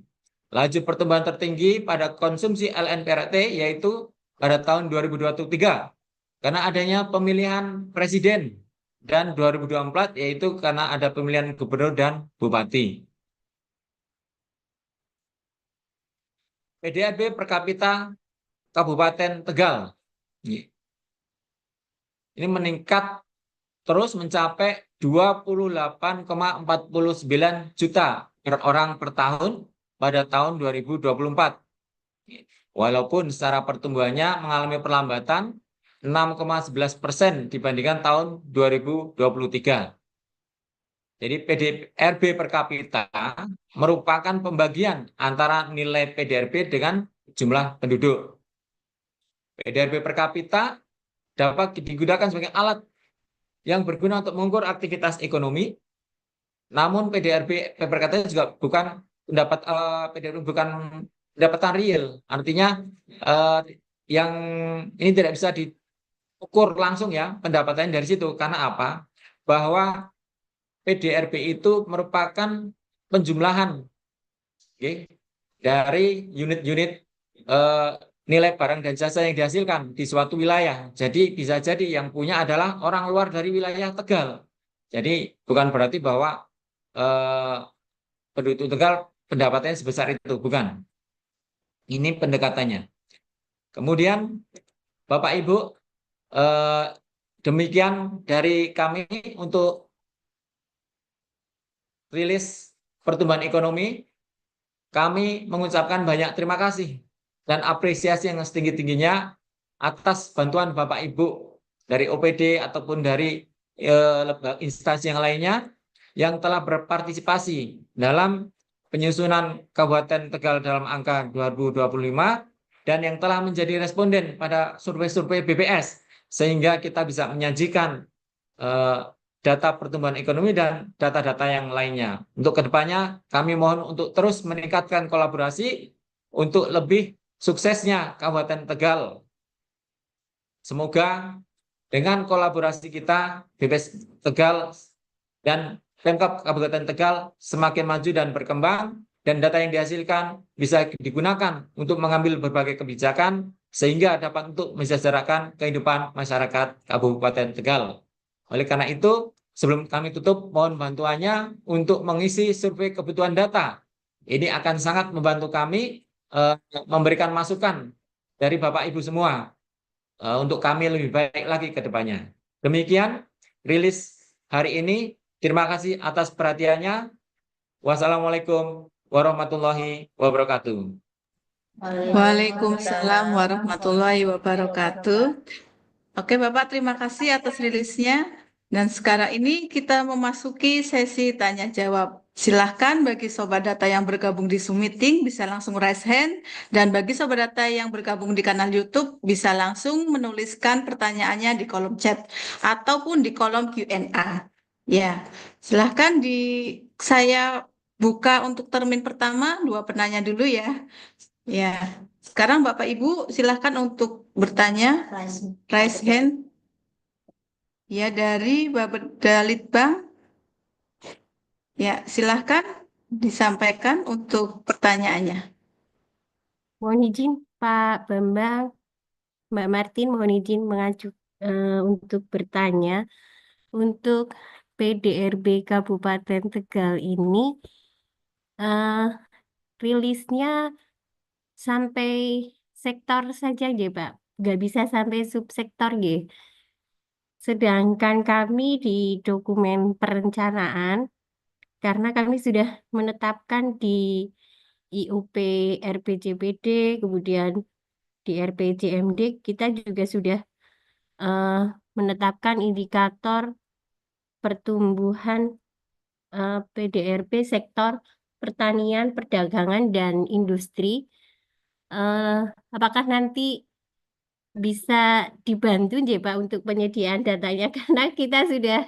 Laju pertumbuhan tertinggi pada konsumsi LNPRT yaitu pada tahun 2023 karena adanya pemilihan presiden dan 2024 yaitu karena ada pemilihan gubernur dan bupati. PDRB per kapita Kabupaten Tegal ini meningkat terus mencapai 28,49 juta per orang per tahun pada tahun 2024. Walaupun secara pertumbuhannya mengalami perlambatan 6,11% dibandingkan tahun 2023. Jadi PDRB per kapita merupakan pembagian antara nilai PDRB dengan jumlah penduduk. PDRB per kapita dapat digunakan sebagai alat yang berguna untuk mengukur aktivitas ekonomi. Namun PDRB per kapita juga bukan pendapatan real. Artinya yang ini tidak bisa diukur langsung ya pendapatannya dari situ. Karena apa? Bahwa PDRB itu merupakan penjumlahan dari unit-unit nilai barang dan jasa yang dihasilkan di suatu wilayah. Jadi bisa jadi yang punya adalah orang luar dari wilayah Tegal. Jadi bukan berarti bahwa penduduk Tegal pendapatannya sebesar itu, bukan. Ini pendekatannya. Kemudian Bapak Ibu, demikian dari kami untuk rilis pertumbuhan ekonomi. Kami mengucapkan banyak terima kasih dan apresiasi yang setinggi-tingginya atas bantuan Bapak Ibu dari OPD ataupun dari instansi yang lainnya yang telah berpartisipasi dalam penyusunan Kabupaten Tegal dalam angka 2025 dan yang telah menjadi responden pada survei-survei BPS sehingga kita bisa menyajikan data pertumbuhan ekonomi dan data-data yang lainnya. Untuk kedepannya, kami mohon untuk terus meningkatkan kolaborasi untuk lebih suksesnya Kabupaten Tegal. Semoga dengan kolaborasi kita, BPS Tegal dan Pemkab Kabupaten Tegal semakin maju dan berkembang, dan data yang dihasilkan bisa digunakan untuk mengambil berbagai kebijakan sehingga dapat untuk mensejahterakan kehidupan masyarakat Kabupaten Tegal. Oleh karena itu, sebelum kami tutup, mohon bantuannya untuk mengisi survei kebutuhan data. Ini akan sangat membantu kami memberikan masukan dari Bapak Ibu semua untuk kami lebih baik lagi ke depannya. Demikian rilis hari ini. Terima kasih atas perhatiannya. Wassalamualaikum warahmatullahi wabarakatuh. Waalaikumsalam warahmatullahi wabarakatuh. Oke, Bapak, terima kasih atas rilisnya. Dan sekarang ini kita memasuki sesi tanya jawab. Silahkan bagi sobat data yang bergabung di Zoom meeting bisa langsung raise hand, dan bagi sobat data yang bergabung di kanal YouTube bisa langsung menuliskan pertanyaannya di kolom chat ataupun di kolom Q&A. Ya, silahkan saya buka untuk termin pertama, 2 penanya dulu ya. Ya, sekarang Bapak Ibu silahkan untuk bertanya, raise hand. Ya, dari Bapeda Litbang. Ya, silahkan disampaikan untuk pertanyaannya. Mohon izin Pak Bambang, Mbak Martin, mohon izin untuk bertanya. Untuk PDRB Kabupaten Tegal ini, rilisnya sampai sektor saja ya Pak, nggak bisa sampai subsektor ya. Sedangkan kami di dokumen perencanaan, karena kami sudah menetapkan di IUP RPJPD, kemudian di RPJMD, kita juga sudah menetapkan indikator pertumbuhan PDRB sektor pertanian, perdagangan, dan industri. Apakah nanti bisa dibantu ya Pak untuk penyediaan datanya karena kita sudah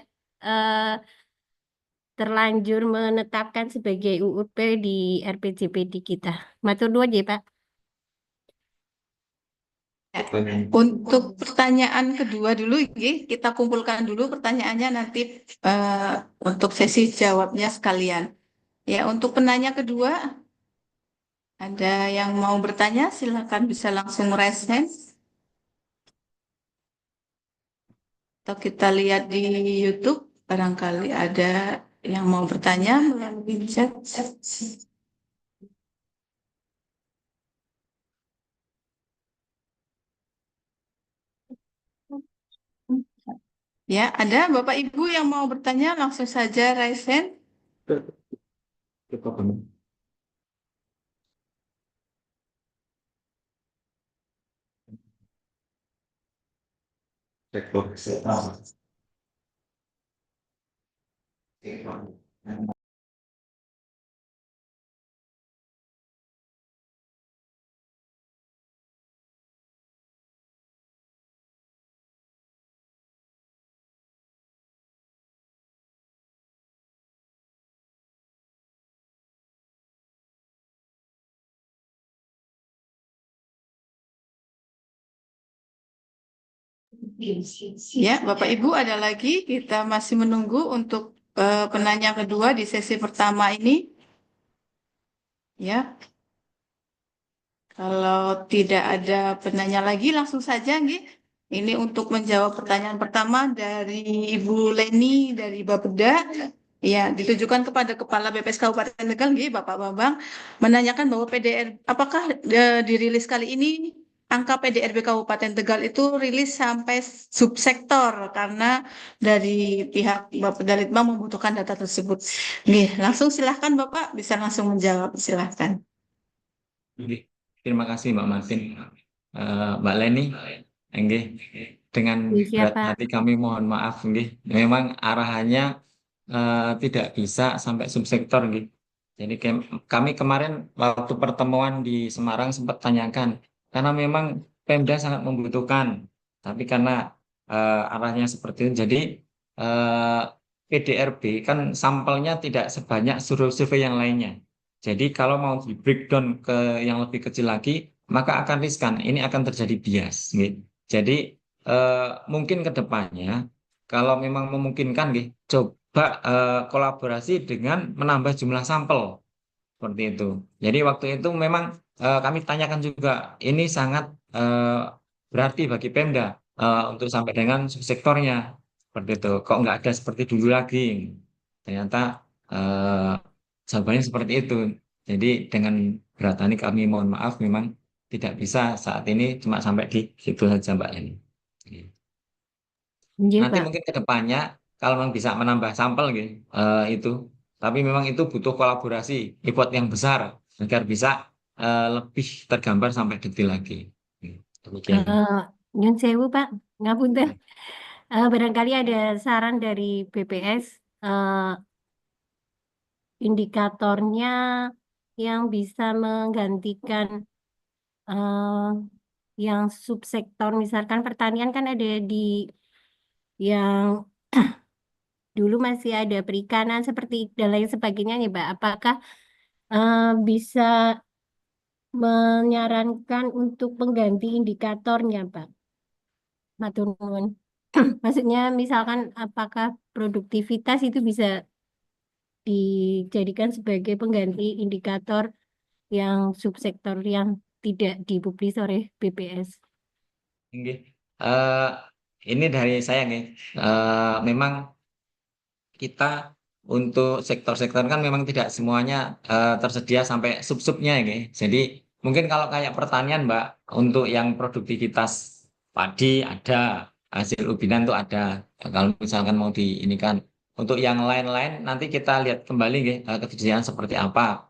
terlanjur menetapkan sebagai UUP di RPJPD kita. Matur nuwun ya Pak. Untuk pertanyaan kedua dulu, kita kumpulkan dulu pertanyaannya nanti untuk sesi jawabnya sekalian. Ya, untuk penanya kedua, ada yang mau bertanya, silakan bisa langsung raise hand. Atau kita lihat di YouTube, barangkali ada yang mau bertanya melalui chat. Ya, ada Bapak Ibu yang mau bertanya, langsung saja raise hand. Ya, Bapak Ibu ada lagi, kita masih menunggu untuk penanya kedua di sesi pertama ini. Ya, kalau tidak ada penanya lagi, langsung saja, nggih. Ini untuk menjawab pertanyaan pertama dari Ibu Leni dari Bapeda. Ya, ditujukan kepada Kepala BPS Kabupaten Tegal, nggih, Bapak Bambang, menanyakan bahwa apakah dirilis kali ini angka PDRB Kabupaten Tegal itu rilis sampai subsektor karena dari pihak Bapeda Litbang membutuhkan data tersebut. Nggih, langsung silahkan Bapak bisa langsung menjawab, silahkan. Terima kasih Mbak Martin. Mbak Leni, nggih, dengan Iya, berat Pak. hati kami mohon maaf, nggih. Memang arahannya tidak bisa sampai subsektor, nggih. Jadi kami kemarin waktu pertemuan di Semarang sempat tanyakan, karena memang Pemda sangat membutuhkan, tapi karena arahnya seperti itu. Jadi eh, PDRB kan sampelnya tidak sebanyak survei yang lainnya. Jadi kalau mau di breakdown ke yang lebih kecil lagi, maka akan riskan. Ini akan terjadi bias. Gitu. Jadi eh, mungkin ke depannya, kalau memang memungkinkan, gitu, coba kolaborasi dengan menambah jumlah sampel seperti itu. Jadi waktu itu memang kami tanyakan juga, ini sangat eh, berarti bagi Pemda untuk sampai dengan sektornya seperti itu. Kok nggak ada seperti dulu lagi? Ternyata eh, jawabannya seperti itu. Jadi dengan berat hati kami mohon maaf, memang tidak bisa saat ini, cuma sampai di situ saja Mbak Leni. Iya, Nanti Pak. mungkin ke depannya kalau memang bisa menambah sampel gitu, itu. Tapi memang itu butuh kolaborasi, effort yang besar agar bisa lebih tergambar sampai detail lagi. Demikian. Eh, Nyun sewu, Pak. Ngapunten. Barangkali ada saran dari BPS, indikatornya yang bisa menggantikan eh, yang subsektor, misalkan pertanian kan ada di yang dulu masih ada perikanan seperti dan lain sebagainya nih, Pak. Apakah bisa menyarankan untuk mengganti indikatornya, Pak? Matur nuwun. Maksudnya misalkan apakah produktivitas itu bisa dijadikan sebagai pengganti indikator yang subsektor yang tidak dipublis oleh BPS. Oke. Eh, ini dari saya nih. Memang kita untuk sektor-sektor kan memang tidak semuanya tersedia sampai sub-subnya ya. Jadi mungkin kalau kayak pertanian Mbak, untuk yang produktivitas padi ada, hasil ubinan tuh ada. Kalau misalkan mau di ini kan, untuk yang lain-lain nanti kita lihat kembali nggih, ketersediaan seperti apa.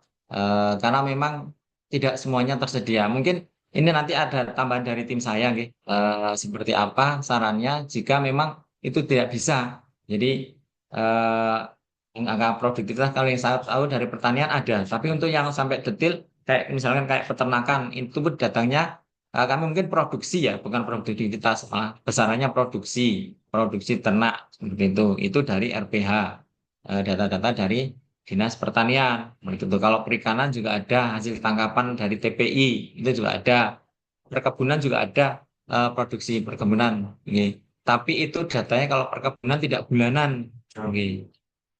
Karena memang tidak semuanya tersedia. Mungkin ini nanti ada tambahan dari tim saya nggih, seperti apa sarannya jika memang itu tidak bisa. Jadi eh angka produktivitas kalau yang saya tahu dari pertanian ada, tapi untuk yang sampai detail kayak misalkan kayak peternakan itu pun datangnya kami mungkin produksi ya, bukan produktivitas, malah besarannya produksi ternak seperti itu dari RPH, data-data dari Dinas Pertanian. Begitu. Kalau perikanan juga ada hasil tangkapan dari TPI, itu juga ada. Perkebunan juga ada produksi perkebunan. Oke. Tapi itu datanya kalau perkebunan tidak bulanan. Oke.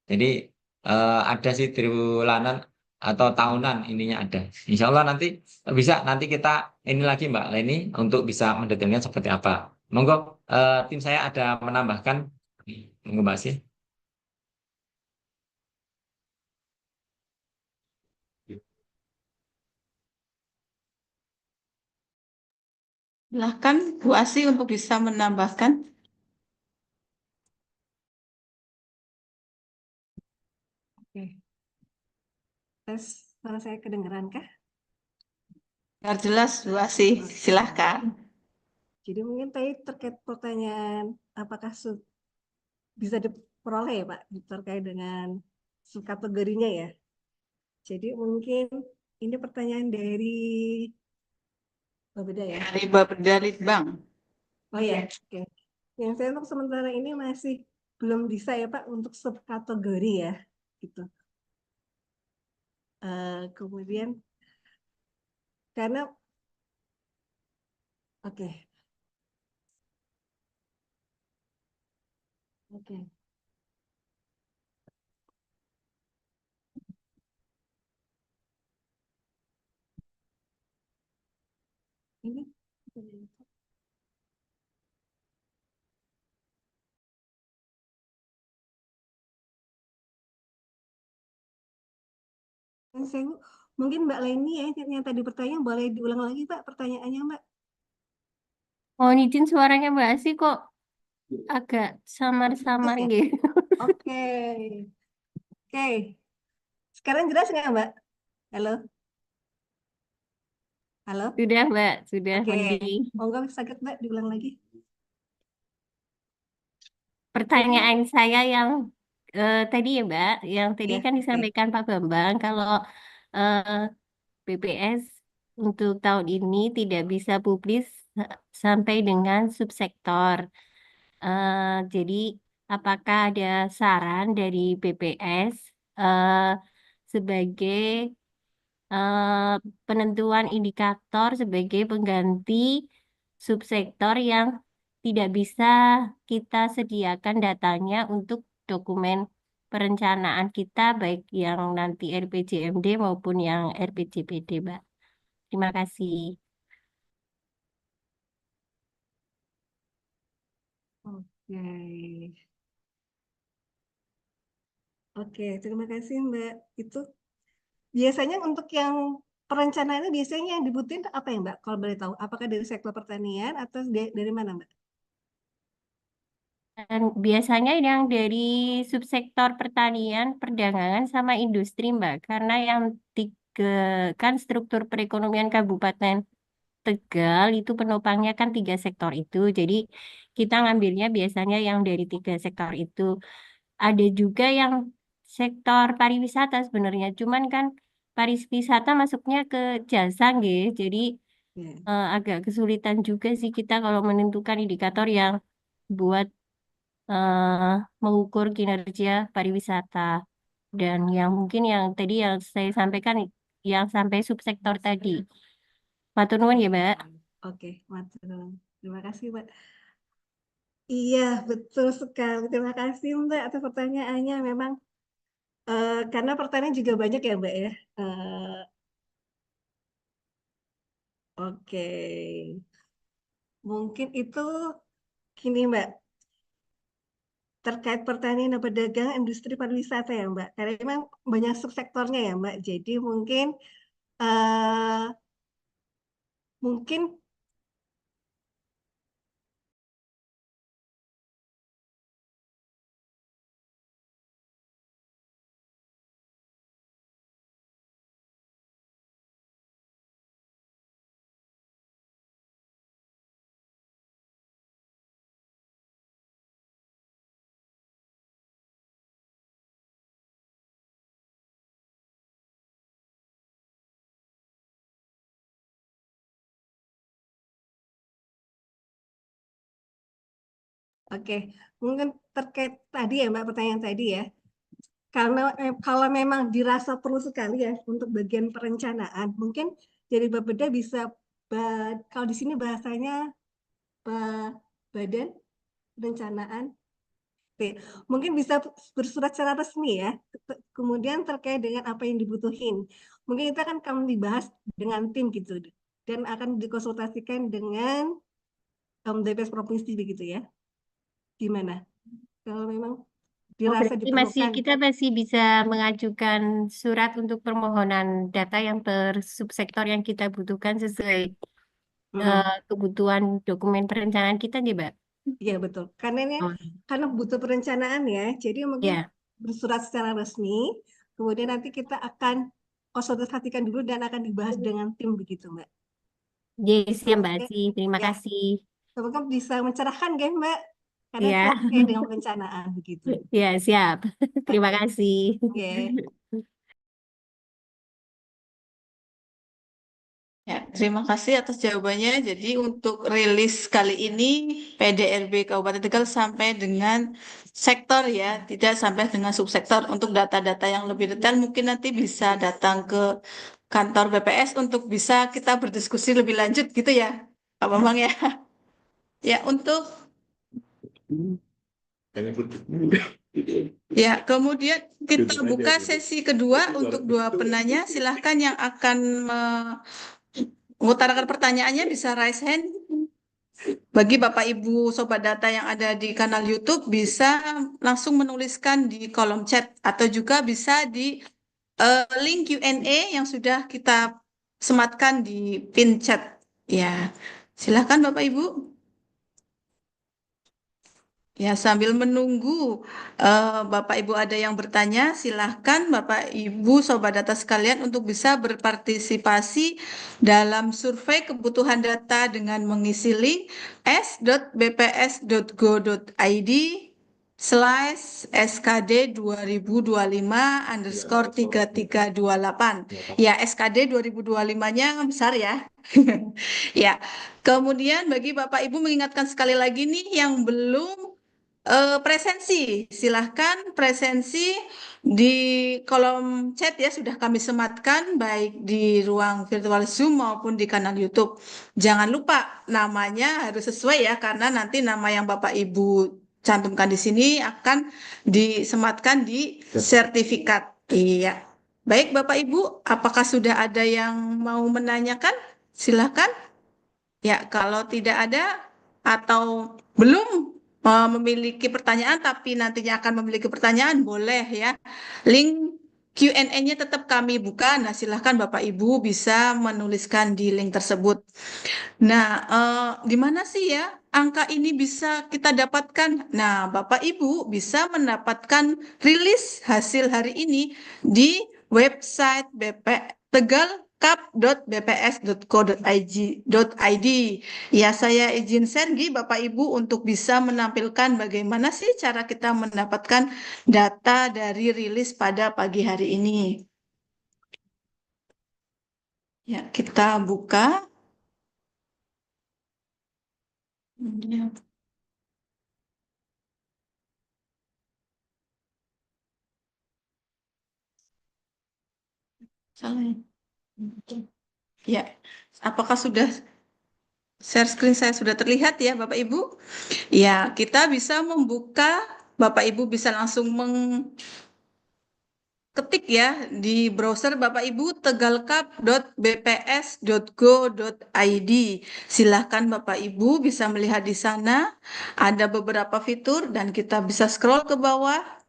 Jadi ada sih triwulan atau tahunan ininya ada. Insya Allah nanti bisa nanti kita ini lagi Mbak Leni untuk bisa mendetailnya seperti apa. Monggo tim saya ada menambahkan. Monggo Mbak sih. Silahkan Bu Asi untuk bisa menambahkan. Oke, tes suara saya kedengeran kah? Biar jelas Bu Asi, silahkan. Jadi mungkin tadi terkait pertanyaan apakah bisa diperoleh ya Pak terkait dengan subkategorinya ya. Jadi mungkin ini pertanyaan dari beda ya. Dari Bapeda Litbang. Oh ya, oke. Yang saya untuk sementara ini masih belum bisa ya Pak untuk subkategori ya, gitu. Kemudian karena oke, oke. Ini saya mungkin Mbak Leni ya yang tadi pertanyaan boleh diulang lagi Pak pertanyaannya Mbak. Mohon izin suaranya Mbak Asi kok agak samar-samar Oke. gitu. Oke. Oke. Sekarang jelas nggak Mbak? Halo? Halo? Sudah Mbak, sudah Oke. mending. Monggo sakit Mbak diulang lagi. Pertanyaan saya yang tadi ya Mbak, yang tadi Ya, kan oke. disampaikan Pak Bambang kalau eh, BPS untuk tahun ini tidak bisa publis sampai dengan subsektor. Jadi apakah ada saran dari BPS eh, sebagai eh, penentuan indikator sebagai pengganti subsektor yang tidak bisa kita sediakan datanya untuk dokumen perencanaan kita, baik yang nanti RPJMD maupun yang RPJPD, Mbak. Terima kasih. Oke. Oke, terima kasih Mbak. Itu biasanya untuk yang perencanaan biasanya yang dibutuhin apa ya Mbak? Kalau boleh tahu, apakah dari sektor pertanian atau dari mana Mbak? Dan biasanya yang dari subsektor pertanian, perdagangan, sama industri, Mbak. Karena yang tiga, kan struktur perekonomian Kabupaten Tegal itu penopangnya kan tiga sektor itu. Jadi kita ngambilnya biasanya yang dari tiga sektor itu. Ada juga yang sektor pariwisata sebenarnya. Cuman kan pariwisata masuknya ke jasa, nggih. Jadi Ya. agak kesulitan juga sih kita kalau menentukan indikator yang buat mengukur kinerja pariwisata. Dan yang mungkin yang tadi yang saya sampaikan, yang sampai subsektor tadi. Matur nuwun ya, Mbak. Oke, matur. Terima kasih Mbak. Iya, betul sekali. Terima kasih Mbak atas pertanyaannya. Memang karena pertanyaan juga banyak ya Mbak ya. Oke, mungkin itu gini Mbak, terkait pertanian dan perdagangan industri pariwisata ya Mbak. Karena memang banyak subsektornya ya Mbak. Jadi eh, mungkin oke, mungkin terkait tadi ya Mbak pertanyaan tadi ya. Karena kalau memang dirasa perlu sekali ya untuk bagian perencanaan, mungkin dari Bapeda bisa kalau di sini bahasanya Badan Perencanaan. Oke, mungkin bisa bersurat secara resmi ya. Kemudian terkait dengan apa yang dibutuhin. Mungkin itu akan dibahas dengan tim gitu dan akan dikonsultasikan dengan DPS provinsi begitu ya. Gimana? Kalau memang dirasa Berarti diperlukan. kita masih bisa mengajukan surat untuk permohonan data yang per subsektor yang kita butuhkan sesuai kebutuhan dokumen perencanaan kita nih, Mbak. Iya betul. Oh, Karena butuh perencanaan ya. Jadi mungkin ya, bersurat secara resmi. Kemudian nanti kita akan konsultasikan dulu dan akan dibahas dengan tim begitu, Mbak. yes ya Mbak Oke, Sih. Terima ya. kasih. Semoga bisa mencerahkan ya, Mbak. Karena Ya, terkait dengan perencanaan begitu. ya siap. Terima Oke. kasih. Oke. Ya, terima kasih atas jawabannya. Jadi untuk rilis kali ini PDRB Kabupaten Tegal sampai dengan sektor ya, tidak sampai dengan subsektor. Untuk data-data yang lebih detail mungkin nanti bisa datang ke kantor BPS untuk bisa kita berdiskusi lebih lanjut gitu ya, Pak Bambang ya. Ya, untuk ya, kemudian kita buka sesi kedua untuk dua penanya. Silahkan yang akan mengutarakan pertanyaannya bisa raise hand. Bagi Bapak Ibu Sobat Data yang ada di kanal YouTube bisa langsung menuliskan di kolom chat atau juga bisa di link Q&A yang sudah kita sematkan di pin chat. Ya, silahkan Bapak Ibu. Ya, sambil menunggu Bapak Ibu ada yang bertanya, silahkan Bapak Ibu Sobat Data sekalian untuk bisa berpartisipasi dalam survei kebutuhan data dengan mengisi link s.bps.go.id/skd 2025_3328. Ya, SKD 2025-nya besar ya. Ya, kemudian bagi Bapak Ibu mengingatkan sekali lagi nih yang belum presensi. Silahkan presensi di kolom chat ya, sudah kami sematkan baik di ruang virtual Zoom maupun di kanal YouTube. Jangan lupa namanya harus sesuai ya, karena nanti nama yang Bapak Ibu cantumkan di sini akan disematkan di sertifikat. Iya. Baik Bapak Ibu, apakah sudah ada yang mau menanyakan? Silahkan. Ya, kalau tidak ada atau belum memiliki pertanyaan tapi nantinya akan memiliki pertanyaan, boleh ya. Link Q&A-nya tetap kami buka. Nah, silahkan Bapak Ibu bisa menuliskan di link tersebut. Nah, di mana sih ya angka ini bisa kita dapatkan? Nah, Bapak Ibu bisa mendapatkan rilis hasil hari ini di website tegalkap.bps.co.id. Ya, saya izin Sergi Bapak Ibu untuk bisa menampilkan bagaimana sih cara kita mendapatkan data dari rilis pada pagi hari ini. Ya, kita buka. Ya. Salah ya? Ya, apakah sudah share screen saya sudah terlihat ya Bapak Ibu? Ya, kita bisa membuka, Bapak Ibu bisa langsung ketik ya di browser Bapak Ibu tegalkap.bps.go.id. Silahkan Bapak Ibu bisa melihat di sana ada beberapa fitur dan kita bisa scroll ke bawah.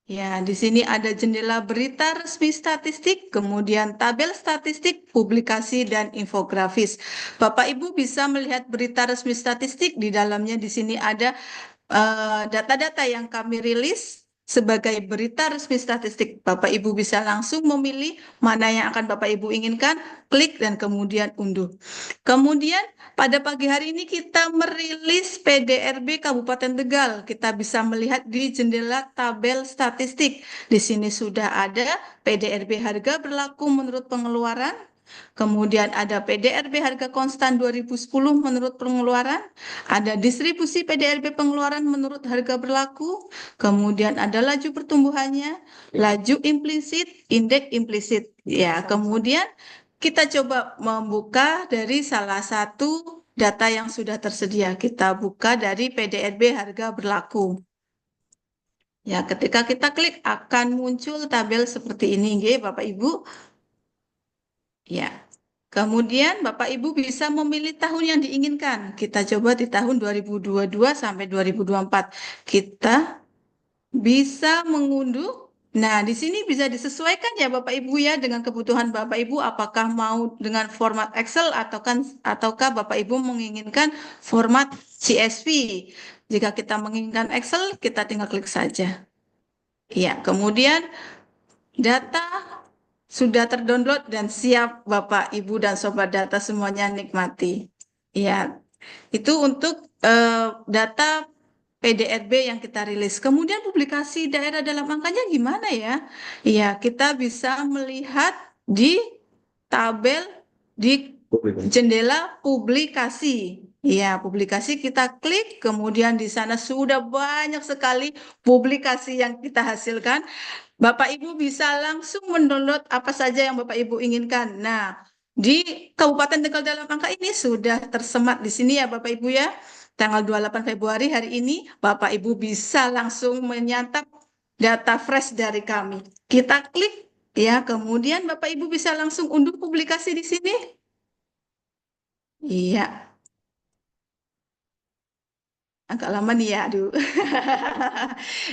Ya, di sini ada jendela berita resmi statistik, kemudian tabel statistik, publikasi, dan infografis. Bapak Ibu bisa melihat berita resmi statistik, di dalamnya di sini ada data-data yang kami rilis sebagai berita resmi statistik. Bapak Ibu bisa langsung memilih mana yang akan Bapak Ibu inginkan, klik dan kemudian unduh. Kemudian pada pagi hari ini kita merilis PDRB Kabupaten Tegal. Kita bisa melihat di jendela tabel statistik. Di sini sudah ada PDRB harga berlaku menurut pengeluaran. Kemudian ada PDRB harga konstan 2010 menurut pengeluaran, ada distribusi PDRB pengeluaran menurut harga berlaku, kemudian ada laju pertumbuhannya, laju implisit, indeks implisit. Ya, kemudian kita coba membuka dari salah satu data yang sudah tersedia. Kita buka dari PDRB harga berlaku. Ya, ketika kita klik akan muncul tabel seperti ini, Bapak Ibu. Ya, kemudian Bapak Ibu bisa memilih tahun yang diinginkan. Kita coba di tahun 2022 sampai 2024. Kita bisa mengunduh. Nah, di sini bisa disesuaikan ya Bapak Ibu ya dengan kebutuhan Bapak Ibu apakah mau dengan format Excel ataukah Bapak Ibu menginginkan format CSV. Jika kita menginginkan Excel, kita tinggal klik saja. Ya, kemudian data sudah terdownload dan siap Bapak, Ibu, dan Sobat Data semuanya nikmati. Ya, itu untuk data PDRB yang kita rilis. Kemudian publikasi daerah dalam angkanya gimana ya? Ya, kita bisa melihat di tabel di jendela publikasi. Ya, publikasi kita klik, kemudian di sana sudah banyak sekali publikasi yang kita hasilkan. Bapak Ibu bisa langsung mendownload apa saja yang Bapak Ibu inginkan. Nah, di Kabupaten Tegal Dalam Angka ini sudah tersemat di sini ya Bapak Ibu ya. Tanggal 28 Februari hari ini Bapak Ibu bisa langsung menyantap data fresh dari kami. Kita klik ya, kemudian Bapak Ibu bisa langsung unduh publikasi di sini. Iya. Agak lama nih ya, aduh.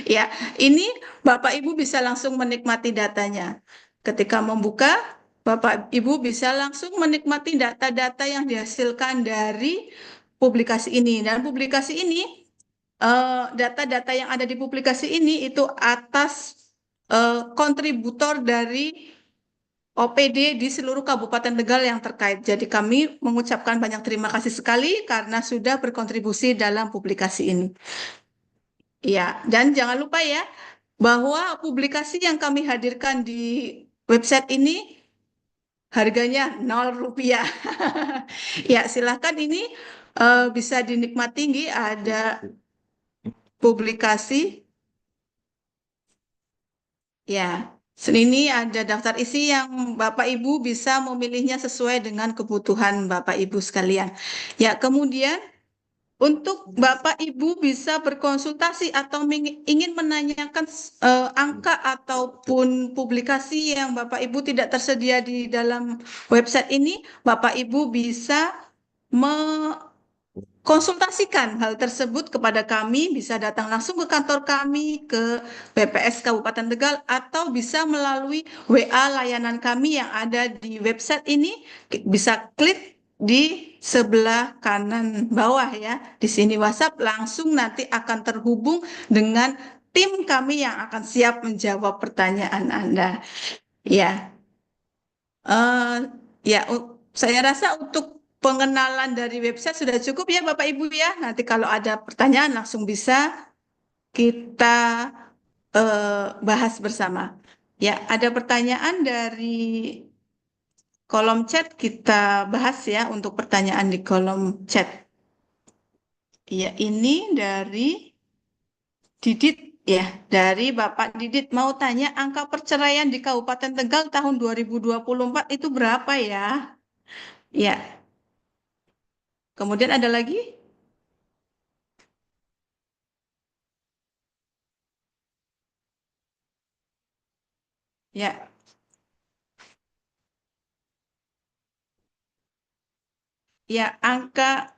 Ya, ini Bapak Ibu bisa langsung menikmati datanya. Ketika membuka, Bapak Ibu bisa langsung menikmati data-data yang dihasilkan dari publikasi ini. Dan publikasi ini, data-data yang ada di publikasi ini itu atas kontributor dari OPD di seluruh Kabupaten Tegal yang terkait. Jadi kami mengucapkan banyak terima kasih sekali karena sudah berkontribusi dalam publikasi ini. Ya, dan jangan lupa ya bahwa publikasi yang kami hadirkan di website ini harganya 0 rupiah. Ya, silahkan ini bisa dinikmati, ada publikasi. Ya, ini ada daftar isi yang Bapak Ibu bisa memilihnya sesuai dengan kebutuhan Bapak Ibu sekalian. Ya, kemudian untuk Bapak Ibu bisa berkonsultasi atau ingin menanyakan angka ataupun publikasi yang Bapak Ibu tidak tersedia di dalam website ini, Bapak Ibu bisa konsultasikan hal tersebut kepada kami, bisa datang langsung ke kantor kami, ke BPS Kabupaten Tegal, atau bisa melalui WA layanan kami yang ada di website ini, bisa klik di sebelah kanan bawah ya. Di sini WhatsApp, langsung nanti akan terhubung dengan tim kami yang akan siap menjawab pertanyaan Anda. Ya, ya, saya rasa untuk pengenalan dari website sudah cukup ya Bapak Ibu ya. Nanti kalau ada pertanyaan langsung bisa kita bahas bersama. Ya, ada pertanyaan dari kolom chat, kita bahas ya untuk pertanyaan di kolom chat. Ya, ini dari Didit ya, dari Bapak Didit mau tanya angka perceraian di Kabupaten Tegal tahun 2024 itu berapa ya? Ya, kemudian ada lagi? Ya, ya angka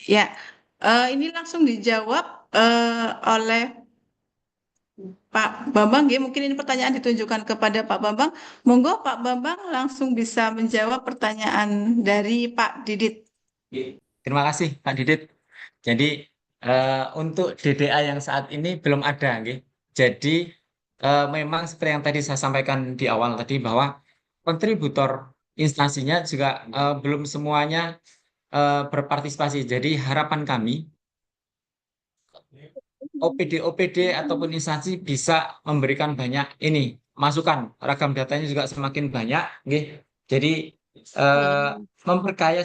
ya ini langsung dijawab oleh Pak Bambang ya. Mungkin ini pertanyaan ditujukan kepada Pak Bambang. Monggo Pak Bambang langsung bisa menjawab pertanyaan dari Pak Didit. Terima kasih Pak Didit. Jadi untuk DDA yang saat ini belum ada, nggih. Jadi memang seperti yang tadi saya sampaikan di awal tadi bahwa kontributor instansinya juga belum semuanya berpartisipasi. Jadi harapan kami OPD ataupun instansi bisa memberikan banyak ini masukan, ragam datanya juga semakin banyak, nggih. Jadi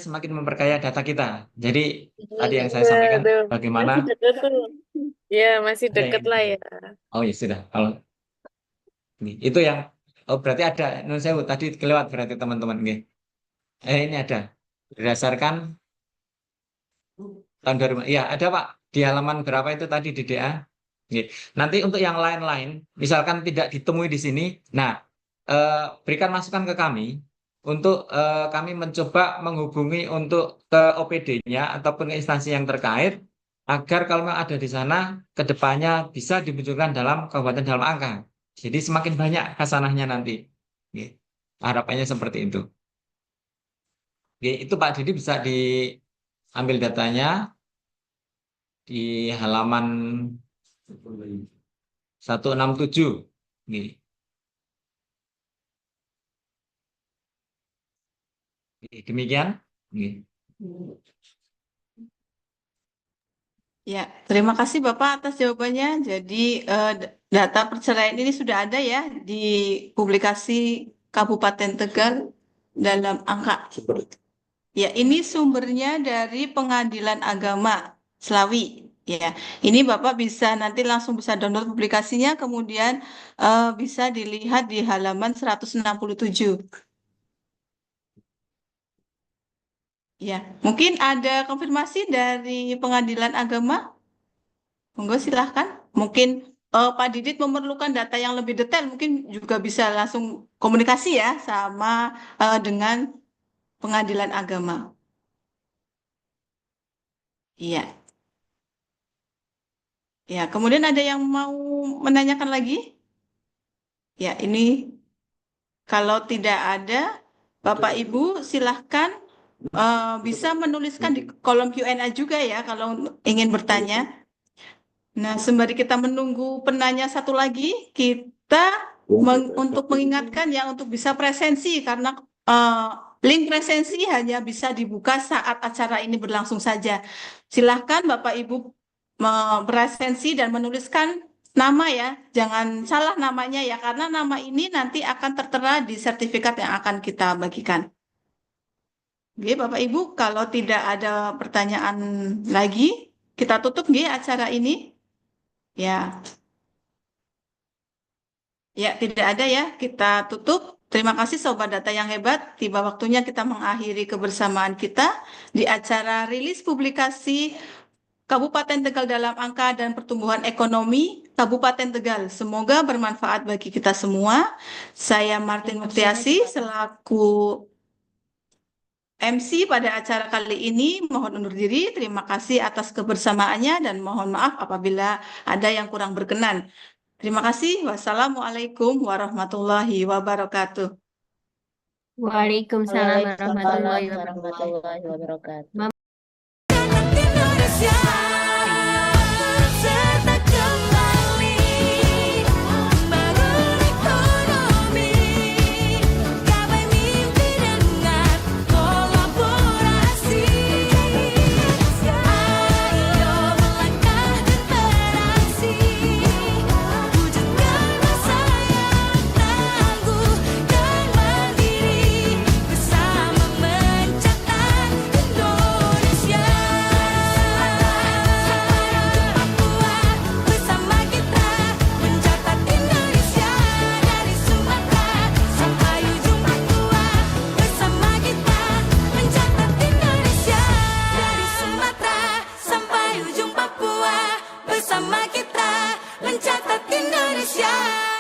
semakin memperkaya data kita. Jadi tadi yang saya sampaikan Aduh, bagaimana masih deket tuh. Ya, masih ada yang deket lah ya. oh ya sudah kalau itu yang berarti ada non sewu tadi kelewat berarti teman-teman nggih. Ini ada berdasarkan tahun 2000. Iya, ada Pak. Di halaman berapa itu tadi DDA? Nggih. Nanti untuk yang lain-lain, misalkan tidak ditemui di sini, nah berikan masukan ke kami untuk kami mencoba menghubungi untuk ke OPD-nya ataupun ke instansi yang terkait agar kalau memang ada di sana ke depannya bisa dimunculkan dalam kabupaten dalam angka. Jadi semakin banyak hasanahnya nanti. Nggih. Harapannya seperti itu. Nggih, itu Pak Didi bisa diambil datanya di halaman 167. Nggih. Demikian. Nggih. Ya, terima kasih Bapak atas jawabannya. Jadi data perceraian ini sudah ada ya di publikasi Kabupaten Tegal dalam angka. Ya, ini sumbernya dari Pengadilan Agama Slawi. Ya, ini Bapak bisa nanti langsung bisa download publikasinya, kemudian bisa dilihat di halaman 167. Ya, mungkin ada konfirmasi dari Pengadilan Agama. Monggo silahkan. Mungkin Pak Didit memerlukan data yang lebih detail, mungkin juga bisa langsung komunikasi ya sama dengan Pengadilan Agama. Iya. Ya, kemudian ada yang mau menanyakan lagi? Ya, ini kalau tidak ada, Bapak Ibu silahkan bisa menuliskan di kolom Q&A juga ya kalau ingin bertanya. Nah, sembari kita menunggu penanya satu lagi, kita untuk mengingatkan ya untuk bisa presensi karena link presensi hanya bisa dibuka saat acara ini berlangsung saja. Silahkan Bapak Ibu beresensi dan menuliskan nama ya, jangan salah namanya ya, karena nama ini nanti akan tertera di sertifikat yang akan kita bagikan. Oke, Bapak Ibu, kalau tidak ada pertanyaan lagi, kita tutup nggih acara ini. Ya. Ya, tidak ada ya, kita tutup. Terima kasih Sobat Data yang hebat. Tiba waktunya kita mengakhiri kebersamaan kita di acara rilis publikasi Kabupaten Tegal dalam Angka dan Pertumbuhan Ekonomi Kabupaten Tegal. Semoga bermanfaat bagi kita semua. Saya Martin Muktiasi selaku MC pada acara kali ini mohon undur diri. Terima kasih atas kebersamaannya dan mohon maaf apabila ada yang kurang berkenan. Terima kasih. Wassalamualaikum warahmatullahi wabarakatuh. Waalaikumsalam warahmatullahi warahmatullahi wabarakatuh. Indonesia. Bersama kita mencatat Indonesia.